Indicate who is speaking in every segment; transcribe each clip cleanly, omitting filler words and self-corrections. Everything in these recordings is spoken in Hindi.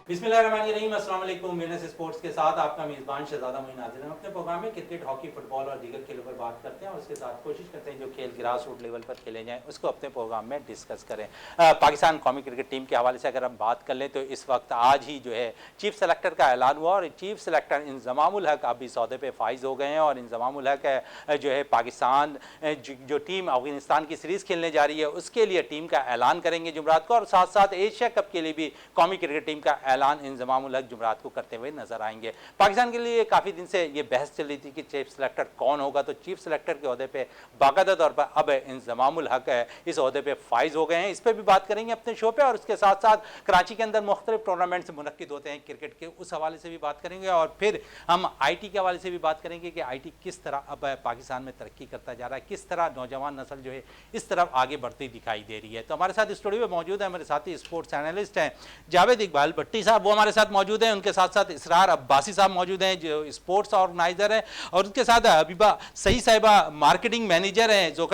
Speaker 1: बिस्मिल्लाहिर्रहमानिर्रहीम, अस्सलाम वालेकुम। वीनस स्पोर्ट्स के साथ आपका मेज़बान शहजादा मोइन हाजिर है। अपने प्रोग्राम में क्रिकेट, हॉकी, फुटबॉल और दीगर खेलों पर बात करते हैं और उसके साथ कोशिश करते हैं जो खेल ग्रास रूट लेवल पर खेले जाएं उसको अपने प्रोग्राम में डिस्कस करें। पाकिस्तान कौमी क्रिकेट टीम के हवाले से अगर हम बात कर लें तो इस वक्त आज ही जो है चीफ सेलेक्टर का ऐलान हुआ और चीफ सेलेक्टर इंजमामुल हक अब इस अहदे पर फाइज हो गए हैं और इंजमामुल हक जो है पाकिस्तान जो टीम अफगानिस्तान की सीरीज़ खेलने जा रही है उसके लिए टीम का ऐलान करेंगे जुमरात को, और साथ साथ एशिया कप के लिए भी कौमी क्रिकेट टीम का ऐलान इंजमामुल हक जुमरात को करते हुए नजर आएंगे। पाकिस्तान के लिए काफ़ी दिन से ये बहस चल रही थी कि चीफ सेलेक्टर कौन होगा, तो चीफ सेलेक्टर के अहदे पे बाकायदा तौर पर अब इंजमामुल हक इस अहदे पे फाइज हो गए हैं। इस पर भी बात करेंगे अपने शो पे, और उसके साथ साथ कराची के अंदर मुख्तलिफ टूर्नामेंट्स मुनक्किद होते हैं क्रिकेट के, उस हवाले से भी बात करेंगे और फिर हम IT के हवाले से भी बात करेंगे कि IT किस तरह अब पाकिस्तान में तरक्की करता जा रहा है, किस तरह नौजवान नस्ल जो है इस तरफ आगे बढ़ती दिखाई दे रही है। तो हमारे साथ स्टूडियो में मौजूद है हमारे साथी स्पोर्ट्स एनालिस्ट हैं जावेद इकबाल भट्टी साहब, वो हमारे साथ मौजूद हैं। उनके साथ साथ इसरार अब्बासी साहब मौजूद हैं जो स्पोर्ट्स ऑर्गेनाइजर हैं, और उसके साथ हबीबा सही साहिबा मार्केटिंग मैनेजर हैं जो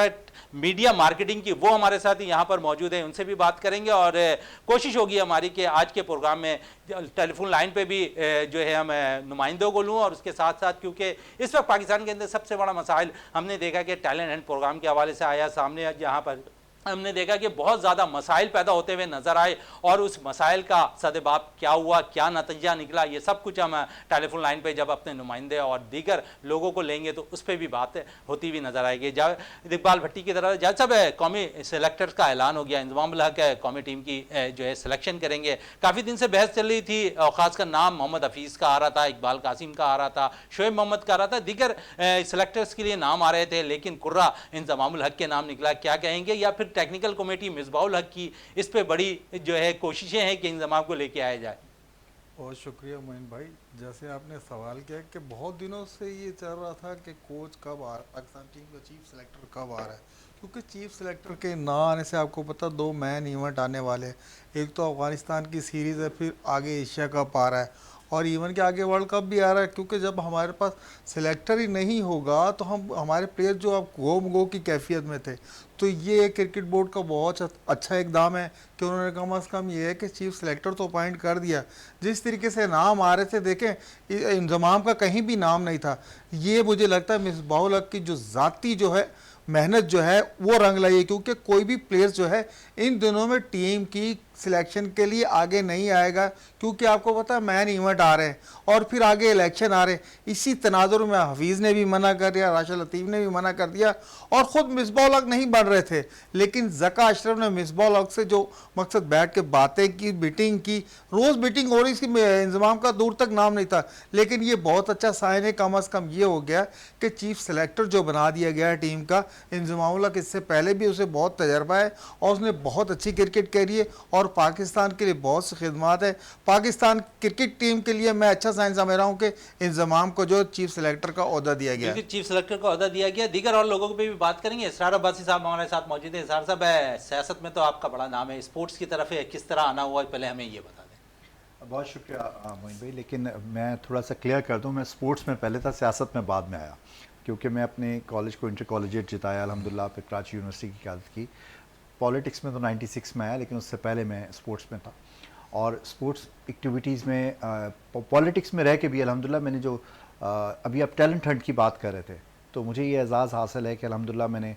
Speaker 1: मीडिया मार्केटिंग की, वो हमारे साथ यहाँ पर मौजूद हैं। उनसे भी बात करेंगे और कोशिश होगी हमारी कि आज के प्रोग्राम में टेलीफोन लाइन पे भी जो है हम नुमाइंदों को लूँ, और उसके साथ साथ क्योंकि इस वक्त पाकिस्तान के अंदर सबसे बड़ा मसाइल हमने देखा कि टैलेंट एंड प्रोग्राम के हवाले से आया सामने, जहाँ पर हमने देखा कि बहुत ज़्यादा मसाइल पैदा होते हुए नज़र आए और उस मसाइल का सदबाब क्या हुआ, क्या नतीजा निकला, ये सब कुछ हम टेलीफोन लाइन पे जब अपने नुमाइंदे और दीगर लोगों को लेंगे तो उस पर भी बात होती हुई नज़र आएगी। जावेद इकबाल भट्टी की तरफ जब सब कौमी सेलेक्टर्स का ऐलान हो गया, इंजमामुल हक कौमी टीम की जो है सिलेक्शन करेंगे। काफ़ी दिन से बहस चल रही थी, ख़ासकर नाम मोहम्मद हफीज़ का आ रहा था, इकबाल कासिम का आ रहा था, शोएब मोहम्मद का आ रहा था, दीगर सेलेक्टर्स के लिए नाम आ रहे थे, लेकिन कुर्रा इंजमामुल हक के नाम निकला। क्या कहेंगे, या फिर टेक्निकल कमेटी मिसबाहुल हक की इस पे बड़ी जो है कोशिशें हैं कि इंजमाम को लेके आया जाए?
Speaker 2: बहुत शुक्रिया मोइन भाई। जैसे आपने सवाल किया कि बहुत दिनों से ये चल रहा था कि कोच कब आ रहा है, पाकिस्तान टीम का चीफ सेलेक्टर कब आ रहा है, क्योंकि चीफ सेलेक्टर के ना आने से आपको पता दो मैन इवेंट आने वाले हैं। एक तो अफगानिस्तान की सीरीज़ है, फिर आगे एशिया कप आ रहा है और इवन के आगे वर्ल्ड कप भी आ रहा है। क्योंकि जब हमारे पास सिलेक्टर ही नहीं होगा तो हम हमारे प्लेयर जो अब गो की कैफियत में थे, तो ये क्रिकेट बोर्ड का बहुत अच्छा इकदाम है कि उन्होंने कम अज़ कम ये है कि चीफ सेलेक्टर तो अपॉइंट कर दिया। जिस तरीके से नाम आ रहे थे, देखें इंजमाम का कहीं भी नाम नहीं था। ये मुझे लगता है मिसबाहुल हक की जो ज़ाती जो है मेहनत जो है वो रंग लाई है, क्योंकि कोई भी प्लेयर जो है इन दिनों में टीम की सिलेक्शन के लिए आगे नहीं आएगा, क्योंकि आपको पता है मैन इवेंट आ रहे हैं और फिर आगे इलेक्शन आ रहे हैं। इसी तनाजुर में हफीज़ ने भी मना कर दिया, राशिद लतीफ़ ने भी मना कर दिया और ख़ुद मिसबाहुल हक नहीं बन रहे थे, लेकिन ज़का अशरफ ने मिसबाहुल हक से जो मकसद बैठ के बातें की, मीटिंग की, रोज़ मीटिंग हो रही थी, इंजमाम का दूर तक नाम नहीं था, लेकिन ये बहुत अच्छा साइन है। कम अज़ कम ये हो गया कि चीफ सेलेक्टर जो बना दिया गया है टीम का, इंजमामुल हक, इससे पहले भी उसे बहुत तजर्बा है और उसने बहुत अच्छी क्रिकेट करी है और पाकिस्तान के लिए बहुत सी खिदमात है। पाकिस्तान क्रिकेट टीम के लिए मैं अच्छा साइन समझ रहा हूँ कि इंजमाम को जो चीफ सेलेक्टर का ओहदा दिया गया,
Speaker 1: चीफ सेलेक्टर का ओहदा दिया गया। दीगर और लोगों पे भी बात करेंगे। इसरार अब्बासी साहब हमारे साथ मौजूद है। इसरार साहब, सियासत में तो आपका बड़ा नाम है, स्पोर्ट्स की तरफ है, किस तरह आना हुआ पहले हमें ये बता दें।
Speaker 3: बहुत शुक्रिया मोइन भाई, लेकिन मैं थोड़ा सा क्लियर कर दूं, मैं स्पोर्ट्स में पहले था, सियासत में बाद में आया, क्योंकि मैं अपने कॉलेज को इंटर कॉलेजिएट जिताया अल्हम्दुलिल्लाह, फिर कराची यूनिवर्सिटी की क़यादत की। पॉलिटिक्स में तो 96 में आया, लेकिन उससे पहले मैं स्पोर्ट्स में था और स्पोर्ट्स एक्टिविटीज़ में पॉलिटिक्स में रह के भी अल्हम्दुलिल्लाह मैंने जो अभी आप टैलेंट हंट की बात कर रहे थे, तो मुझे ये एज़ाज़ हासिल है कि अल्हम्दुलिल्लाह मैंने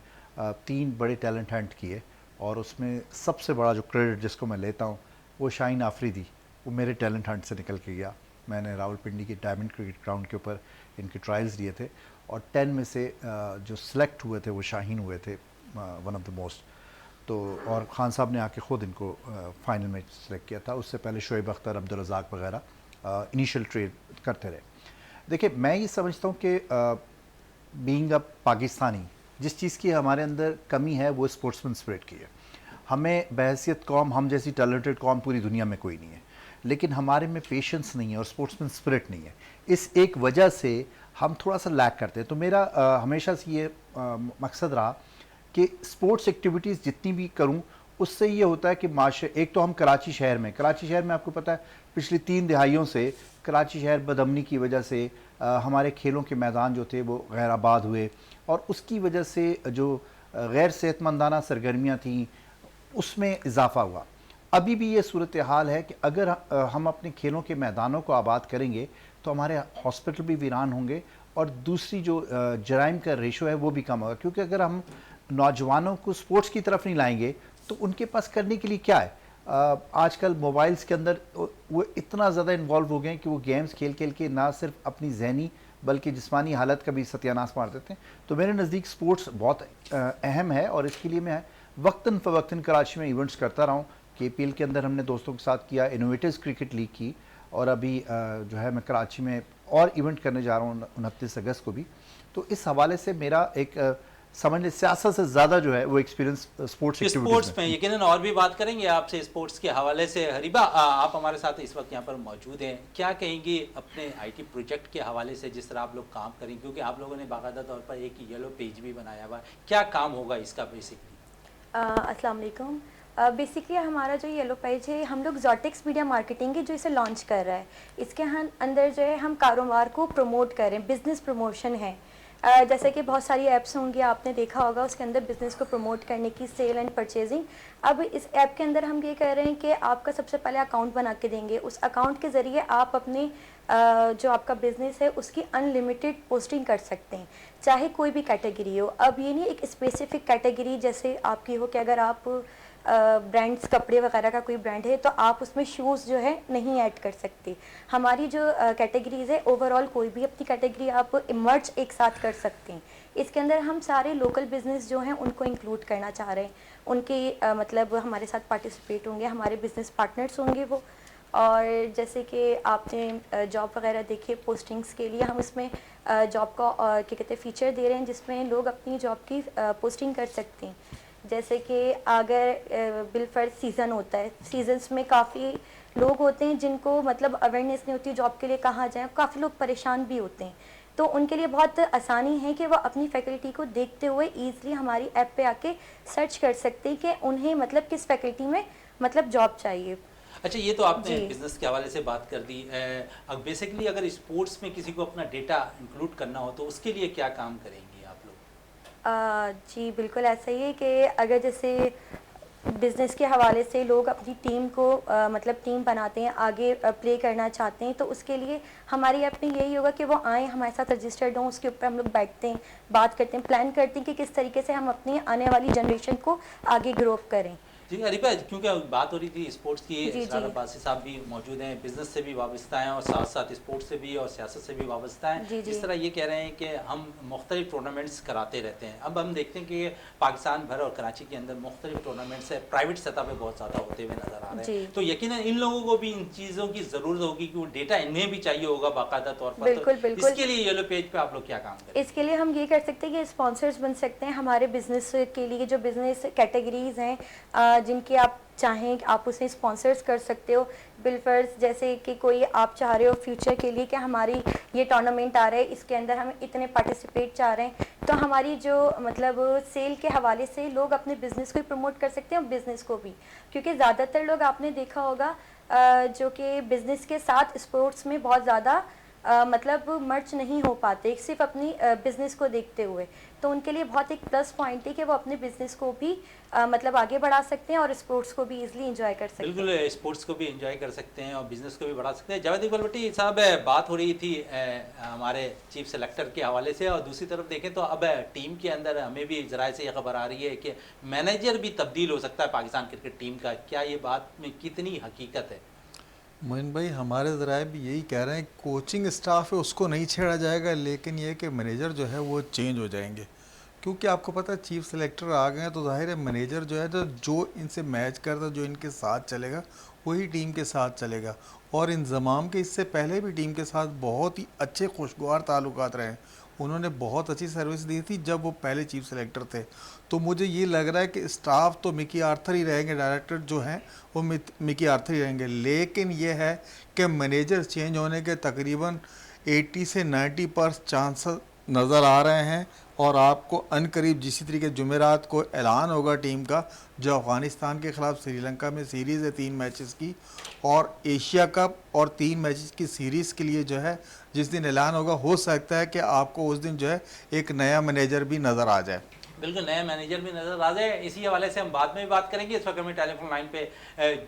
Speaker 3: 3 बड़े टैलेंट हंट किए और उसमें सबसे बड़ा जो क्रेडिट जिसको मैं लेता हूँ वो शाहीन आफरीदी, वो मेरे टैलेंट हंट से निकल के गया। मैंने रावलपिंडी के डायमंड क्रिकेट ग्राउंड के ऊपर इनके ट्रायल्स दिए थे और 10 में से जो सिलेक्ट हुए थे वो शाहीन हुए थे, वन ऑफ द मोस्ट। तो और ख़ान साहब ने आके ख़ुद इनको फाइनल में सेलेक्ट किया था। उससे पहले शोएब अख्तर, अब्दुल रज़ाक वगैरह इनिशियल ट्रेड करते रहे। देखिए, मैं ये समझता हूँ कि बीइंग अ पाकिस्तानी, जिस चीज़ की हमारे अंदर कमी है वो स्पोर्ट्समैन स्पिरिट की है। हमें बहैसियत कौम, हम जैसी टैलेंटेड कौम पूरी दुनिया में कोई नहीं है, लेकिन हमारे में पेशेंस नहीं है और स्पोर्ट्समैन स्पिरिट नहीं है। इस एक वजह से हम थोड़ा सा लैक करते हैं। तो मेरा हमेशा से ये मकसद रहा कि स्पोर्ट्स एक्टिविटीज़ जितनी भी करूं, उससे ये होता है कि एक तो हम कराची शहर में आपको पता है पिछली 3 दिहाइयों से कराची शहर बदअमनी की वजह से हमारे खेलों के मैदान जो थे वो गैर आबाद हुए और उसकी वजह से जो गैर सेहतमंदाना सरगर्मियाँ थीं उसमें इजाफ़ा हुआ। अभी भी ये सूरत हाल है कि अगर हम अपने खेलों के मैदानों को आबाद करेंगे तो हमारे हॉस्पिटल भी वीरान होंगे और दूसरी जो जराइम का रेशो है वो भी कम होगा, क्योंकि अगर हम नौजवानों को स्पोर्ट्स की तरफ नहीं लाएंगे तो उनके पास करने के लिए क्या है। आजकल मोबाइल्स के अंदर वो इतना ज़्यादा इन्वॉल्व हो गए हैं कि वो गेम्स खेल खेल के ना सिर्फ अपनी जहनी बल्कि जिस्मानी हालत का भी सत्यानाश मार देते हैं। तो मेरे नज़दीक स्पोर्ट्स बहुत अहम है और इसके लिए मैं वक्तन फ़वक्तन कराची में इवेंट्स करता रहा हूँ। KPL के अंदर हमने दोस्तों के साथ किया, इनोवेटिव्स क्रिकेट लीग की, और अभी जो है मैं कराची में और इवेंट करने जा रहा हूँ 29 अगस्त को भी। तो इस हवाले से मेरा एक समझ लें सियासत से ज़्यादा जो है वो एक्सपीरियंस
Speaker 1: स्पोर्ट्स में यकीनन और भी बात करेंगे आपसे स्पोर्ट्स के हवाले से। हरीबा, आप हमारे साथ इस वक्त यहाँ पर मौजूद हैं, क्या कहेंगी अपने IT प्रोजेक्ट के हवाले से जिस तरह आप लोग काम करेंगे, क्योंकि आप लोगों ने बाकायदा तौर पर एक येलो पेज भी बनाया हुआ है, क्या काम होगा इसका बेसिकली?
Speaker 4: अस्सलाम वालेकुम। बेसिकली हमारा जो येलो पेज है, हम लोग जोटेक्स मीडिया मार्केटिंग है जो इसे लॉन्च कर रहा है। इसके अंदर जो है हम कारोबार को प्रमोट कर रहे हैं, बिज़नेस प्रमोशन है। जैसे कि बहुत सारी ऐप्स होंगी, आपने देखा होगा, उसके अंदर बिज़नेस को प्रमोट करने की सेल एंड परचेजिंग। अब इस ऐप के अंदर हम ये कर रहे हैं कि आपका सबसे पहले अकाउंट बना के देंगे, उस अकाउंट के ज़रिए आप अपने जो आपका बिज़नेस है उसकी अनलिमिटेड पोस्टिंग कर सकते हैं, चाहे कोई भी कैटेगरी हो। अब ये नहीं एक स्पेसिफिक कैटेगरी जैसे आपकी हो कि अगर आप ब्रांड्स कपड़े वगैरह का कोई ब्रांड है तो आप उसमें शूज़ जो है नहीं ऐड कर सकते। हमारी जो कैटेगरीज है ओवरऑल कोई भी अपनी कैटेगरी आप इमर्ज एक साथ कर सकते हैं। इसके अंदर हम सारे लोकल बिजनेस जो हैं उनको इंक्लूड करना चाह रहे हैं, उनके मतलब हमारे साथ पार्टिसिपेट होंगे, हमारे बिजनेस पार्टनर्स होंगे वो। और जैसे कि आपने जॉब वगैरह देखी, पोस्टिंग्स के लिए हम इसमें जॉब का क्या कहते हैं फ़ीचर दे रहे हैं जिसमें लोग अपनी जॉब की पोस्टिंग कर सकते हैं। जैसे कि अगर बिलफर्ज सीज़न होता है, सीजन्स में काफ़ी लोग होते हैं जिनको मतलब अवेयरनेस नहीं होती जॉब के लिए कहाँ जाएं, काफ़ी लोग परेशान भी होते हैं, तो उनके लिए बहुत आसानी है कि वो अपनी फैकल्टी को देखते हुए ईज़िली हमारी ऐप पे आके सर्च कर सकते हैं कि उन्हें मतलब किस फैकल्टी में मतलब जॉब चाहिए।
Speaker 1: अच्छा, ये तो आपने बिजनेस के हवाले से बात कर दी। अब बेसिकली अगर स्पोर्ट्स में किसी को अपना डेटा इंक्लूड करना हो तो उसके लिए क्या काम करेंगी आप लोग?
Speaker 4: जी बिल्कुल ऐसा ही है कि अगर जैसे बिज़नेस के हवाले से लोग अपनी टीम को मतलब टीम बनाते हैं, आगे प्ले करना चाहते हैं, तो उसके लिए हमारी ऐप में यही होगा कि वो आएँ, हमारे साथ रजिस्टर्ड हों, उसके ऊपर हम लोग बैठते हैं, बात करते हैं, प्लान करते हैं कि किस तरीके से हम अपनी आने वाली जनरेशन को आगे ग्रो करें।
Speaker 1: जी हरीबा, क्योंकि बात हो रही थी स्पोर्ट्स की, इसरार अब्बासी साहब भी मौजूद हैं, बिजनेस से भी वाबस्ता हैं और साथ साथ स्पोर्ट्स से भी और सियासत से भी वाबस्ता हैं। इस तरह ये कह रहे हैं कि हम मुख्तलिफ टूर्नामेंट्स कराते रहते हैं। अब हम देखते हैं कि पाकिस्तान भर और कराची के अंदर मुख्तलिफ टूर्नामेंट्स प्राइवेट सतह पर बहुत ज़्यादा होते हुए नजर आ रहे हैं, तो यकीनन इन लोगों को भी इन चीज़ों की ज़रूरत होगी कि वो डेटा इन्हें भी चाहिए होगा बाकायदा तौर पर।
Speaker 4: बिल्कुल।
Speaker 1: इसके लिए येलो पेज पे आप लोग क्या काम करें?
Speaker 4: इसके लिए हम ये कर सकते हैं कि स्पॉन्सर्स बन सकते हैं हमारे बिजनेस के लिए, जो बिजनेस कैटेगरीज हैं जिनकी आप चाहें आप उसे स्पॉन्सर्स कर सकते हो। बिलफर्स जैसे कि कोई आप चाह रहे हो फ्यूचर के लिए कि हमारी ये टूर्नामेंट आ रहा है, इसके अंदर हम इतने पार्टिसिपेट चाह रहे हैं, तो हमारी जो मतलब सेल के हवाले से लोग अपने बिज़नेस को ही प्रमोट कर सकते हैं और बिज़नेस को भी, क्योंकि ज़्यादातर लोग आपने देखा होगा जो कि बिज़नेस के साथ स्पोर्ट्स में बहुत ज़्यादा मतलब मर्च नहीं हो पाते सिर्फ अपनी बिज़नेस को देखते हुए, तो उनके लिए बहुत एक प्लस पॉइंट है कि वो अपने बिज़नेस को भी मतलब आगे बढ़ा सकते हैं और स्पोर्ट्स को भी इजीली एंजॉय कर सकते हैं।
Speaker 1: बिल्कुल, स्पोर्ट्स को भी एंजॉय कर सकते हैं और बिज़नेस को भी बढ़ा सकते हैं। जावेद इकबाल भट्टी साहब, बात हो रही थी हमारे चीफ सेलेक्टर के हवाले से, और दूसरी तरफ देखें तो अब टीम के अंदर हमें भी ज़राए से ये खबर आ रही है कि मैनेजर भी तब्दील हो सकता है पाकिस्तान क्रिकेट टीम का। क्या ये बात में कितनी हकीकत है?
Speaker 2: मोइन भाई, हमारे ज़राए भी यही कह रहे हैं, कोचिंग स्टाफ है उसको नहीं छेड़ा जाएगा, लेकिन ये कि मैनेजर जो है वो चेंज हो जाएंगे, क्योंकि आपको पता है चीफ सेलेक्टर आ गए हैं तो जाहिर है मैनेजर जो है तो जो इनसे मैच करता, जो इनके साथ चलेगा वही टीम के साथ चलेगा। और इंज़माम के इससे पहले भी टीम के साथ बहुत ही अच्छे खुशगवार ताल्लुकात रहे, उन्होंने बहुत अच्छी सर्विस दी थी जब वो पहले चीफ सेलेक्टर थे। तो मुझे ये लग रहा है कि स्टाफ तो मिकी आर्थर ही रहेंगे, डायरेक्टर जो हैं वो मिकी आर्थर ही रहेंगे, लेकिन ये है कि मैनेजर चेंज होने के तकरीबन 80 से 90% चांसेस नज़र आ रहे हैं। और आपको अनकरीब जिसी तरीके जुमेरात को ऐलान होगा टीम का, जो अफ़गानिस्तान के ख़िलाफ़ श्रीलंका में सीरीज़ है 3 मैचेस की, और एशिया कप और 3 मैचेस की सीरीज़ के लिए जो है जिस दिन ऐलान होगा, हो सकता है कि आपको उस दिन जो है एक नया मैनेजर भी नज़र आ जाए।
Speaker 1: बिल्कुल नए मैनेजर भी नजर आ रहे हैं। इसी हवाले से हम बाद में भी बात करेंगे। इस वक्त हमें टेलीफोन लाइन पे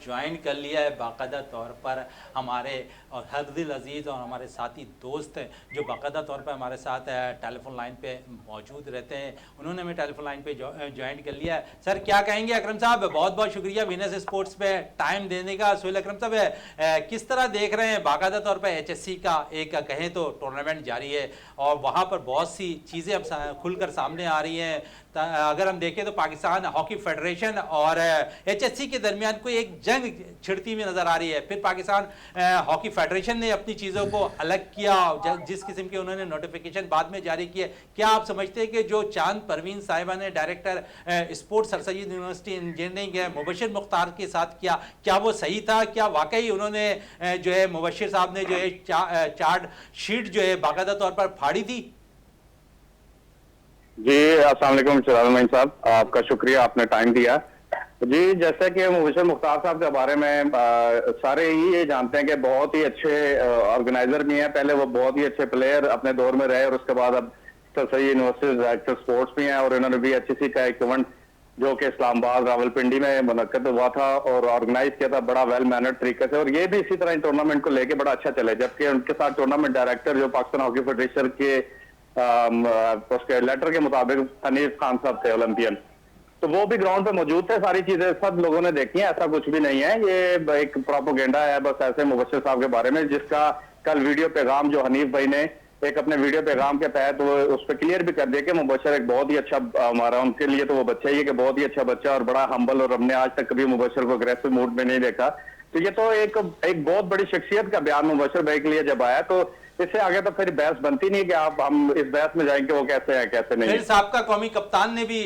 Speaker 1: ज्वाइन कर लिया है बाकायदा तौर पर हमारे और हरदिल अजीज़ और हमारे साथी दोस्त हैं जो बाकायदा तौर पर हमारे साथ टेलीफोन लाइन पे मौजूद रहते हैं। उन्होंने हमें टेलीफोन लाइन पे ज्वाइन कर लिया है। सर क्या कहेंगे? अकरम साहब बहुत बहुत शुक्रिया वीनस स्पोर्ट्स पे टाइम देने का। सुहेल अकरम साहब किस तरह देख रहे हैं बाकायदा तौर पर HSC का एक कहें तो टूर्नामेंट जारी है और वहाँ पर बहुत सी चीज़ें अब खुलकर सामने आ रही हैं। अगर हम देखें तो पाकिस्तान हॉकी फेडरेशन और HSC के दरमियान कोई एक जंग छिड़ती हुई नजर आ रही है। फिर पाकिस्तान हॉकी फेडरेशन ने अपनी चीज़ों को अलग किया, जिस किस्म के उन्होंने नोटिफिकेशन बाद में जारी किए। क्या आप समझते हैं कि जो चांद परवीन साहिबा ने director sports sir Syed university engineering Mubashir Mukhtar के साथ किया, क्या वो सही था? क्या वाकई उन्होंने जो है मुबशिर साहब ने जो है चार्ट शीट जो है बाकायदा तौर पर फाड़ी थी?
Speaker 5: जी अस्सलाम वालेकुम चिराग साहब, आपका शुक्रिया, आपने टाइम दिया। जी जैसे कि मुबशिर मुख्तार साहब के बारे में सारे ही ये जानते हैं कि बहुत ही अच्छे ऑर्गेनाइजर भी हैं। पहले वो बहुत ही अच्छे प्लेयर अपने दौर में रहे और उसके बाद अब sir Syed university director sports भी हैं और इन्होंने भी HSC का एक इवेंट जो कि इस्लामाबाद रावलपिंडी में मुनक्कद हुआ था और ऑर्गेनाइज किया था बड़ा वेल मैनर्ड तरीके से, और ये भी इसी तरह टूर्नामेंट को लेके बड़ा अच्छा चले। जबकि उनके साथ टूर्नामेंट डायरेक्टर जो पाकिस्तान हॉकी फेडरेशन के उसके लेटर के मुताबिक हनीफ खान साहब थे ओलंपियन, तो वो भी ग्राउंड पे मौजूद थे। सारी चीजें सब लोगों ने देखी हैं, ऐसा कुछ भी नहीं है, ये एक प्रोपोगेंडा है बस ऐसे मुबशिर साहब के बारे में, जिसका कल वीडियो पैगाम जो हनीफ भाई ने एक अपने वीडियो पैगाम के तहत वो उस पर क्लियर भी कर दिया कि मुबशिर एक बहुत ही अच्छा हमारा उनके लिए तो वो बच्चा ही है कि बहुत ही अच्छा बच्चा और बड़ा हम्बल, और हमने आज तक कभी मुबशिर को अग्रेसिव मूड में नहीं देखा। तो ये तो एक बहुत बड़ी शख्सियत का बयान मुबशिर भाई के लिए जब आया, तो इससे आगे तो फिर बहस बनती नहीं कि हम इस बहस में जाएंगे वो कैसे है कैसे नहीं।
Speaker 1: फिर साबका कौमी कप्तान ने भी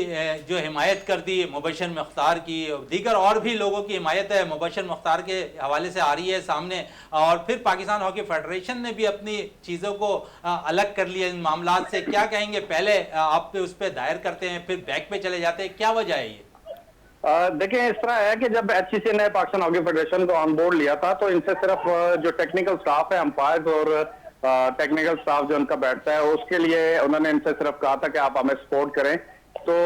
Speaker 1: जो हिमायत कर दी मुबशिर मुख्तार की, दीगर और भी लोगों की हिमायत है मुबशिर मुख्तार के हवाले से आ रही है सामने, और फिर पाकिस्तान हॉकी फेडरेशन ने भी अपनी चीज़ों को अलग कर लिया इन मामला से। क्या कहेंगे? पहले आप पे उस पर दायर करते हैं फिर बैक पे चले जाते हैं, क्या वजह है ये?
Speaker 5: देखिए इस तरह है कि जब HCC ने पाकिस्तान हॉकी फेडरेशन को ऑन बोर्ड लिया था तो इनसे सिर्फ जो टेक्निकल स्टाफ है, अंपायर्स और टेक्निकल स्टाफ जो उनका बैठता है, उसके लिए उन्होंने इनसे सिर्फ कहा था कि आप हमें सपोर्ट करें। तो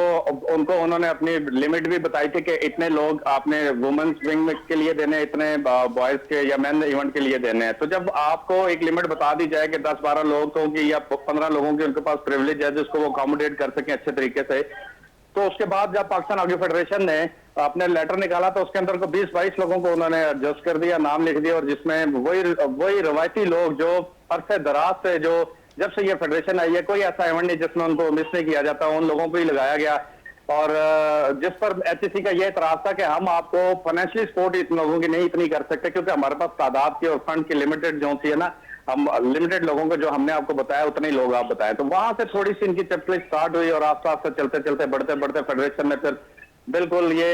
Speaker 5: उनको उन्होंने अपनी लिमिट भी बताई थी कि इतने लोग आपने वुमेन्स विंग के लिए देने, इतने बॉयज के या मेन इवेंट के लिए देने हैं। तो जब आपको एक लिमिट बता दी जाए कि 10-12 लोगों की या 15 लोगों की उनके पास प्रिविलेज है जिसको वो अकोमोडेट कर सकें अच्छे तरीके से, तो उसके बाद जब पाकिस्तान हॉकी फेडरेशन ने अपने लेटर निकाला तो उसके अंदर को 20-22 लोगों को उन्होंने एडजस्ट कर दिया, नाम लिख दिया, और जिसमें वही रवायती लोग जो अरसे दराज से, जो जब से ये फेडरेशन आई है कोई ऐसा इवेंट नहीं जिसमें उनको मिस नहीं किया जाता, उन लोगों को ही लगाया गया। और जिस पर HSC का ये एतराज था कि हम आपको फाइनेंशियली सपोर्ट इन लोगों की नहीं इतनी कर सकते क्योंकि हमारे पास तादाद की और फंड की लिमिटेड जो थी है ना, हम लिमिटेड लोगों को जो हमने आपको बताया उतने ही लोग आप बताए। तो वहां से थोड़ी सी इनकी चपलिश स्टार्ट हुई और आस्ते आस्ते चलते चलते बढ़ते बढ़ते फेडरेशन ने फिर बिल्कुल ये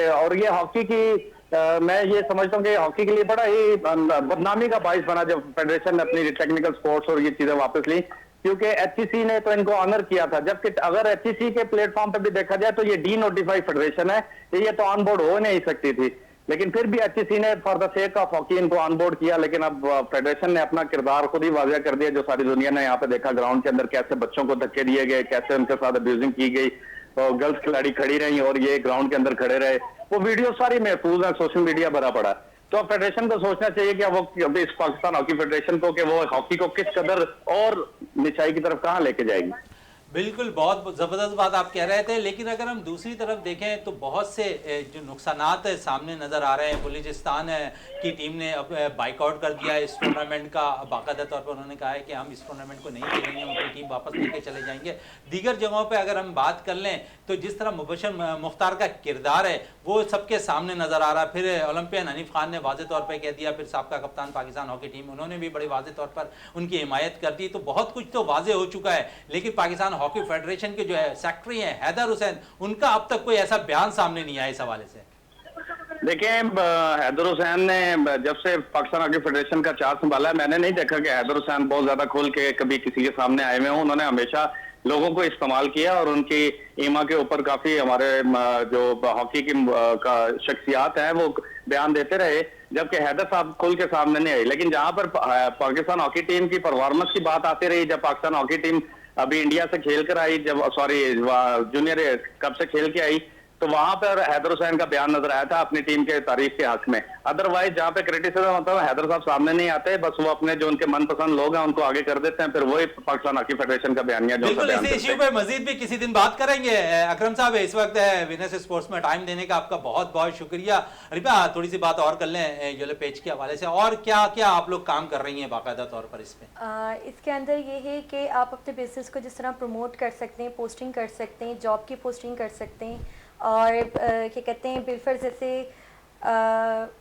Speaker 5: हॉकी की मैं ये समझता हूँ कि हॉकी के लिए बड़ा ही बदनामी का बाइस बना जब फेडरेशन ने अपनी टेक्निकल स्पोर्ट्स और ये चीजें वापस ली, क्योंकि HCC ने तो इनको ऑनर किया था। जबकि अगर HCC के प्लेटफॉर्म पे भी देखा जाए तो ये डी नोटिफाइड फेडरेशन है, ये तो ऑन बोर्ड हो नहीं सकती थी, लेकिन फिर भी HCC ने for the sake of hockey इनको ऑन बोर्ड किया। लेकिन अब फेडरेशन ने अपना किरदार खुद ही वाजिया कर दिया, जो सारी दुनिया ने यहाँ पे देखा ग्राउंड के अंदर कैसे बच्चों को धक्के दिए गए, कैसे उनके साथ अब्यूजिंग की गई, और गर्ल्स खिलाड़ी खड़ी रही और ये ग्राउंड के अंदर खड़े रहे, वो वीडियो सारी महफूज है, सोशल मीडिया भरा पड़ा। तो फेडरेशन को सोचना चाहिए कि वो अभी इस पाकिस्तान हॉकी फेडरेशन को कि वो हॉकी को किस कदर और निचाई की तरफ कहां लेके जाएगी।
Speaker 1: बिल्कुल बहुत ज़बरदस्त बात आप कह रहे थे, लेकिन अगर हम दूसरी तरफ देखें तो बहुत से जो नुकसानात सामने नज़र आ रहे हैं। बलूचिस्तान की टीम ने अब बाइकआउट कर दिया इस टूर्नामेंट का, बाकायदा तौर पर उन्होंने कहा है कि हम इस टूर्नामेंट को नहीं खेलेंगे, उनकी टीम वापस लेके चले जाएंगे। दीगर जगहों पर अगर हम बात कर लें तो जिस तरह मुबशिर मुख्तार का किरदार है वो सबके सामने नज़र आ रहा है। फिर ओलंपियन हनीफ खान ने वाज़े तौर पर कह दिया, फिर साबका कप्तान पाकिस्तान हॉकी टीम उन्होंने भी बड़े वाज़े तौर पर उनकी हिमायत कर दी। तो बहुत कुछ तो वाज़े हो चुका है, लेकिन पाकिस्तान हॉकी फेडरेशन के जो है सेक्रेटरी हैं हैदर हुसैन, उनका अब तक कोई ऐसा बयान सामने नहीं आया इस हवाले से।
Speaker 5: देखिए हैदर हुसैन ने जब से पाकिस्तान हॉकी फेडरेशन का चार्ज संभाला है, मैंने नहीं देखा कि हैदर हुसैन बहुत ज्यादा खुल के कभी किसी के सामने आए हुए हों। उन्होंने हमेशा लोगों को इस्तेमाल किया और उनकी ईमा के ऊपर काफी हमारे जो हॉकी की शख्सियात हैं वो बयान देते रहे, जबकि हैदर साहब खुल के सामने नहीं आई। लेकिन जहां पर पाकिस्तान हॉकी टीम की परफॉर्मेंस की बात आती रही, जब पाकिस्तान हॉकी टीम अभी इंडिया से खेल कर आई, जब सॉरी जूनियर कप से खेल के आई, तो वहां पर हैदर हुसैन का बयान नजर आया था अपनी टीम के तारीफ के हक में। अदरवाइज जहां पे क्रिटिसिज्म होता है हैदर साहब सामने नहीं आते, बस वो अपने जो उनके मनपसंद लोग हैं उनको आगे कर देते हैं, फिर वही पाकिस्तान हॉकी फेडरेशन का बयानिया जो
Speaker 1: बिल्कुल, इसी इश्यू पे मजीद भी किसी दिन बात करेंगे। अकरम साहब, इस वक्त विनर्स स्पोर्ट्स में टाइम देने का आपका बहुत बहुत शुक्रिया। रिपा, थोड़ी सी बात और कर लें येलो पेज के हवाले से, और क्या क्या आप लोग काम कर रही हैं बाकायदा तौर पर इस पे?
Speaker 4: इसके अंदर ये है कि आप अपने बिजनेस को जिस तरह प्रमोट कर सकते हैं, पोस्टिंग कर सकते हैं, जॉब की पोस्टिंग कर सकते हैं, और क्या कहते हैं बिलफर जैसे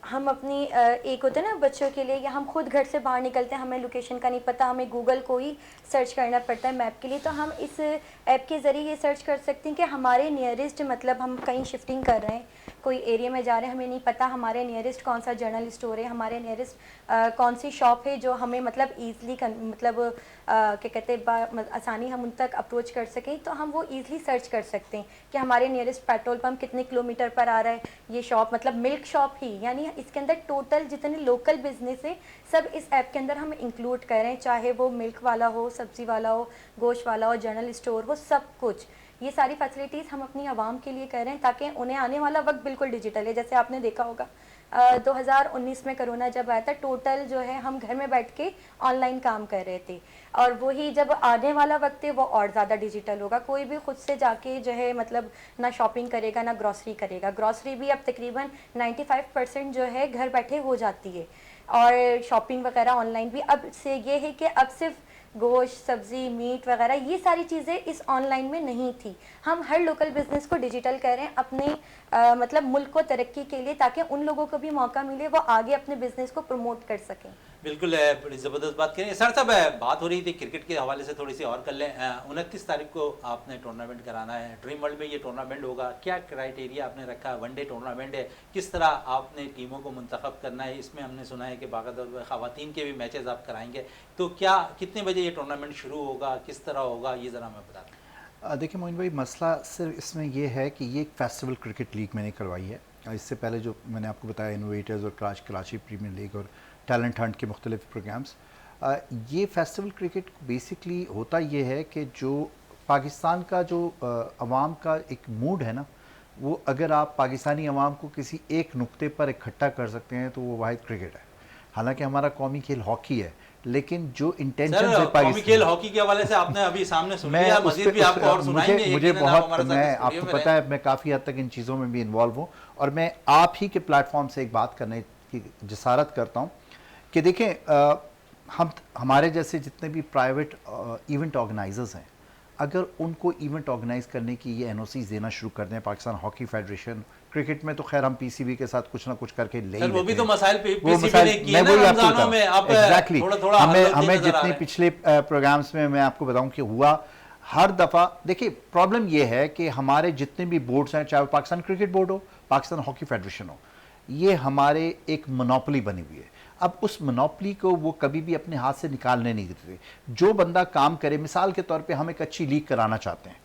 Speaker 4: हम अपनी एक होता है ना बच्चों के लिए, या हम खुद घर से बाहर निकलते हैं, हमें लोकेशन का नहीं पता, हमें गूगल को ही सर्च करना पड़ता है मैप के लिए, तो हम इस ऐप के ज़रिए ये सर्च कर सकते हैं कि हमारे नियरेस्ट, मतलब हम कहीं शिफ्टिंग कर रहे हैं, कोई एरिया में जा रहे हैं, हमें नहीं पता हमारे नियरेस्ट कौन सा जनरल स्टोर है, हमारे नियरेस्ट कौन सी शॉप है जो हमें मतलब ईज़िली मतलब क्या कहते हैं आसानी हम उन तक अप्रोच कर सकें, तो हम वो ईज़िली सर्च कर सकते हैं कि हमारे नियरेस्ट पेट्रोल पंप कितने किलोमीटर पर आ रहा है, ये शॉप मतलब मिल्क शॉप ही, यानी इसके अंदर टोटल जितने लोकल बिजनेस है सब इस ऐप के अंदर हम इंक्लूड कर रहे हैं, चाहे वो मिल्क वाला हो, सब्ज़ी वाला हो, गोश्त वाला हो, जनरल स्टोर हो, सब कुछ। ये सारी फैसिलिटीज़ हम अपनी आवाम के लिए कर रहे हैं ताकि उन्हें आने वाला वक्त बिल्कुल डिजिटल है। जैसे आपने देखा होगा 2019 में कोरोना जब आया था, टोटल जो है हम घर में बैठ के ऑनलाइन काम कर रहे थे, और वही जब आने वाला वक्त है वो और ज़्यादा डिजिटल होगा। कोई भी खुद से जाके जो है मतलब ना शॉपिंग करेगा ना ग्रॉसरी करेगा, ग्रॉसरी भी अब तकरीबन 95% जो है घर बैठे हो जाती है, और शॉपिंग वगैरह ऑनलाइन भी। अब से ये है कि अब सिर्फ गोश्त, सब्ज़ी, मीट वगैरह ये सारी चीज़ें इस ऑनलाइन में नहीं थी। हम हर लोकल बिज़नेस को डिजिटल कर रहे हैं अपने मतलब मुल्क को तरक्की के लिए, ताकि उन लोगों को भी मौका मिले वो आगे अपने बिज़नेस को प्रमोट कर सकें।
Speaker 1: बिल्कुल, बड़ी ज़बरदस्त बात करें सर साहब। बात हो रही थी क्रिकेट के हवाले से, थोड़ी सी और कर लें। 29 तारीख को आपने टूर्नामेंट कराना है, ड्रीम वर्ल्ड में ये टूर्नामेंट होगा, क्या क्राइटेरिया आपने रखा है? वनडे टूर्नामेंट है, किस तरह आपने टीमों को मुंतखब करना है? इसमें हमने सुना है कि बाकायदा ख़वातीन के भी मैचेस आप कराएंगे, तो क्या कितने बजे ये टूर्नामेंट शुरू होगा, किस तरह होगा, ये ज़रा मैं बता दूँ।
Speaker 3: देखिए मोइन भाई, मसला सिर्फ इसमें यह है कि ये एक फेस्टिवल क्रिकेट लीग मैंने करवाई है। इससे पहले जो मैंने आपको बताया इनोवेटर्स और कराची प्रीमियर लीग और टैलेंट हंट के मुख्तलिफ प्रोग्राम्स, ये फेस्टिवल क्रिकेट बेसिकली होता ये है कि जो पाकिस्तान का जो अवाम का एक मूड है ना, वो अगर आप पाकिस्तानी अवाम को किसी एक नुक्ते पर इकट्ठा कर सकते हैं तो वो वाहिद क्रिकेट है। हालांकि हमारा कौमी खेल हॉकी है, लेकिन जो इंटेंशन है
Speaker 1: कौमी खेल हॉकी के हवाले से आपने अभी सामने सुन लिया, मजीद भी आपको और सुनाएंगे।
Speaker 3: मुझे बहुत, मैं आपको पता है मैं काफ़ी हद तक इन चीज़ों में भी इन्वॉल्व हूँ, और मैं आप ही के प्लेटफॉर्म से एक बात करने की जसारत करता हूँ कि देखें, हमारे जैसे जितने भी प्राइवेट इवेंट ऑर्गेनाइजर्स हैं, अगर उनको इवेंट ऑर्गेनाइज करने की ये एनओसीज देना शुरू कर दें, पाकिस्तान हॉकी फेडरेशन, क्रिकेट में तो खैर हम पीसीबी के साथ कुछ ना कुछ करके ले ही
Speaker 1: वो भी तो
Speaker 3: मसाइल
Speaker 1: पीसीबी ने किए ना रमजानों में। अब
Speaker 3: एग्जैक्टली हमें जितने
Speaker 1: जितने
Speaker 3: पिछले प्रोग्राम्स में मैं आपको बताऊं कि हुआ, हर दफ़ा देखिए प्रॉब्लम ये है कि हमारे जितने भी बोर्ड्स हैं, चाहे पाकिस्तान क्रिकेट बोर्ड हो, पाकिस्तान हॉकी फेडरेशन हो, ये हमारे एक मोनोपोली बनी हुई है। अब उस मोनोपोली को वो कभी भी अपने हाथ से निकालने नहीं देते। जो बंदा काम करे, मिसाल के तौर पे हम एक अच्छी लीग कराना चाहते हैं,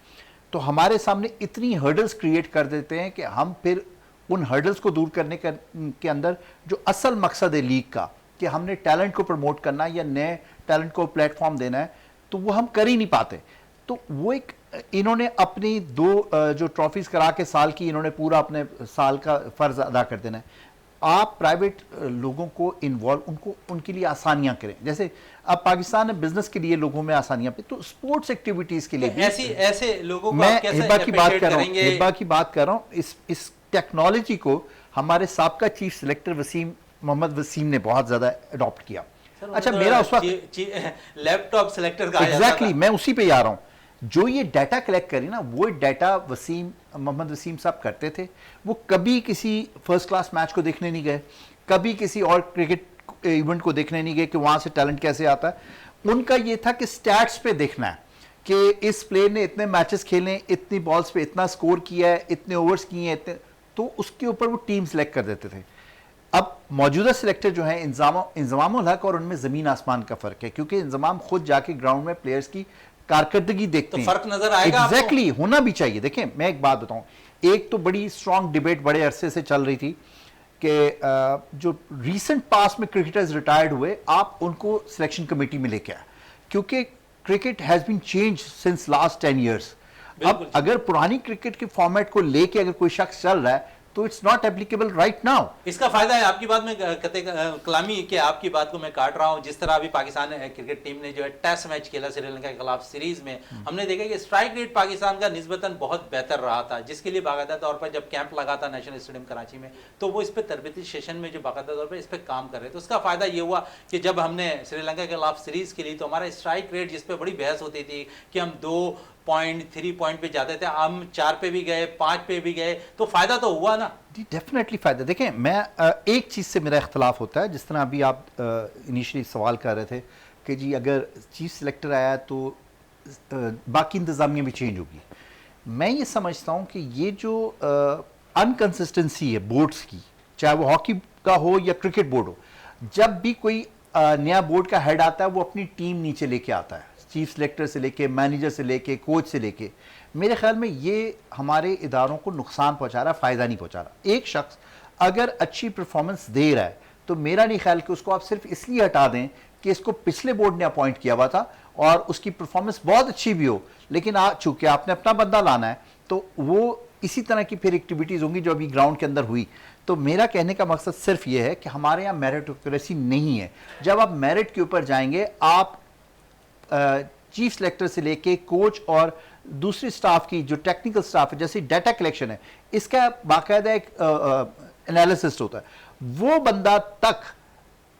Speaker 3: तो हमारे सामने इतनी हर्डल्स क्रिएट कर देते हैं कि हम फिर उन हर्डल्स को दूर करने के अंदर जो असल मकसद है लीग का, कि हमने टैलेंट को प्रमोट करना या नए टैलेंट को प्लेटफॉर्म देना है, तो वो हम कर ही नहीं पाते। तो वो एक इन्होंने अपनी दो जो ट्रॉफीज़ करा के साल की, इन्होंने पूरा अपने साल का फ़र्ज़ अदा कर देना है। आप प्राइवेट लोगों को इन्वॉल्व, उनको उनके लिए आसानियां करें। जैसे अब पाकिस्तान में बिजनेस के लिए लोगों में आसानियां पे, तो स्पोर्ट्स एक्टिविटीज के लिए
Speaker 1: ऐसे लोगों को
Speaker 3: मैं
Speaker 1: आप कैसे
Speaker 3: हिब्बा की बात कर रहा हूँ,
Speaker 1: करेंगे?
Speaker 3: हिब्बा की बात कर रहा हूँ। इस टेक्नोलॉजी को हमारे साबका चीफ सिलेक्टर मोहम्मद वसीम ने बहुत ज्यादा अडॉप्ट किया। अच्छा, मेरा उस वक्त
Speaker 1: लैपटॉप सिलेक्टर का
Speaker 3: एग्जैक्टली मैं उसी पे आ रहा हूँ। जो ये डाटा कलेक्ट करी ना, वो डाटा मोहम्मद वसीम साहब करते थे। वो कभी किसी फर्स्ट क्लास मैच को देखने नहीं गए, कभी किसी और क्रिकेट इवेंट को देखने नहीं गए कि वहाँ से टैलेंट कैसे आता है। उनका ये था कि स्टैट्स पे देखना है कि इस प्लेयर ने इतने मैचेस खेले, इतनी बॉल्स पे इतना स्कोर किया है, इतने ओवर्स किए हैं, इतने, तो उसके ऊपर वो टीम सेलेक्ट कर देते थे। अब मौजूदा सिलेक्टर जो है इंजमामुल हक, और उनमें ज़मीन आसमान का फ़र्क है, क्योंकि इंजमाम खुद जाके ग्राउंड में प्लेयर्स की कारकर्दगी देखते
Speaker 1: तो
Speaker 3: हैं।
Speaker 1: फर्क नजर आएगा
Speaker 3: एग्जैक्टली होना भी चाहिए। देखें, मैं एक बात बताऊं, एक तो बड़ी स्ट्रांग डिबेट बड़े अरसे से चल रही थी कि जो रीसेंट पास में क्रिकेटर्स रिटायर्ड हुए, आप उनको सिलेक्शन कमेटी में लेके आए, क्योंकि cricket has been change since last 10 years। अब अगर पुरानी क्रिकेट के फॉर्मेट को लेके अगर कोई शख्स चल रहा है तो it's not applicable right now.
Speaker 1: इसका फायदा है आपकी बात में कते कलामी कि आपकी बात को मैं काट रहा हूं। जिस तरह अभी पाकिस्तान क्रिकेट टीम ने जो है टेस्ट मैच खेला श्रीलंका के खिलाफ सीरीज में, हमने देखा कि स्ट्राइक रेट पाकिस्तान का निस्बतन बहुत बेहतर रहा था, जिसके लिए बाकायदा तौर पर जब कैंप लगा था नेशनल स्टेडियम कराची में तो वो इस पर तरबती सेशन में जो बाकायदा तौर पर इस पर काम कर रहे थे। तो उसका फायदा ये हुआ कि जब हमने श्रीलंका के खिलाफ सीरीज खेली तो हमारा स्ट्राइक रेट जिस पर बड़ी बहस होती थी कि हम 2.3 पॉइंट पे जाते थे, हम 4 पे भी गए, 5 पे भी गए, तो फायदा तो हुआ ना।
Speaker 3: डेफिनेटली फ़ायदा। देखें, मैं एक चीज़ से मेरा इख्तलाफ होता है, जिस तरह अभी आप इनिशियली सवाल कर रहे थे कि जी अगर चीफ सेलेक्टर आया तो बाकी इंतज़ामिया भी चेंज होगी। मैं ये समझता हूँ कि ये जो अनकंसिस्टेंसी है बोर्ड्स की, चाहे वो हॉकी का हो या क्रिकेट बोर्ड हो, जब भी कोई नया बोर्ड का हेड आता है वो अपनी टीम नीचे लेके आता है, चीफ सेलेक्टर से लेके, मैनेजर से लेके, कोच से लेके। मेरे ख्याल में ये हमारे इदारों को नुकसान पहुंचा रहा है, फ़ायदा नहीं पहुंचा रहा। एक शख्स अगर अच्छी परफॉर्मेंस दे रहा है तो मेरा नहीं ख्याल कि उसको आप सिर्फ इसलिए हटा दें कि इसको पिछले बोर्ड ने अपॉइंट किया हुआ था और उसकी परफॉर्मेंस बहुत अच्छी भी हो, लेकिन चूंकि आपने अपना बंदा लाना है तो वो इसी तरह की फिर एक्टिविटीज़ होंगी जो अभी ग्राउंड के अंदर हुई। तो मेरा कहने का मकसद सिर्फ ये है कि हमारे यहाँ मेरिटोक्रेसी नहीं है। जब आप मेरिट के ऊपर जाएंगे, आप चीफ सेलेक्टर से लेके कोच और दूसरी स्टाफ की जो टेक्निकल स्टाफ है, जैसे डाटा कलेक्शन है, इसका बाकायदा एक एनालिसिस होता है, वो बंदा तक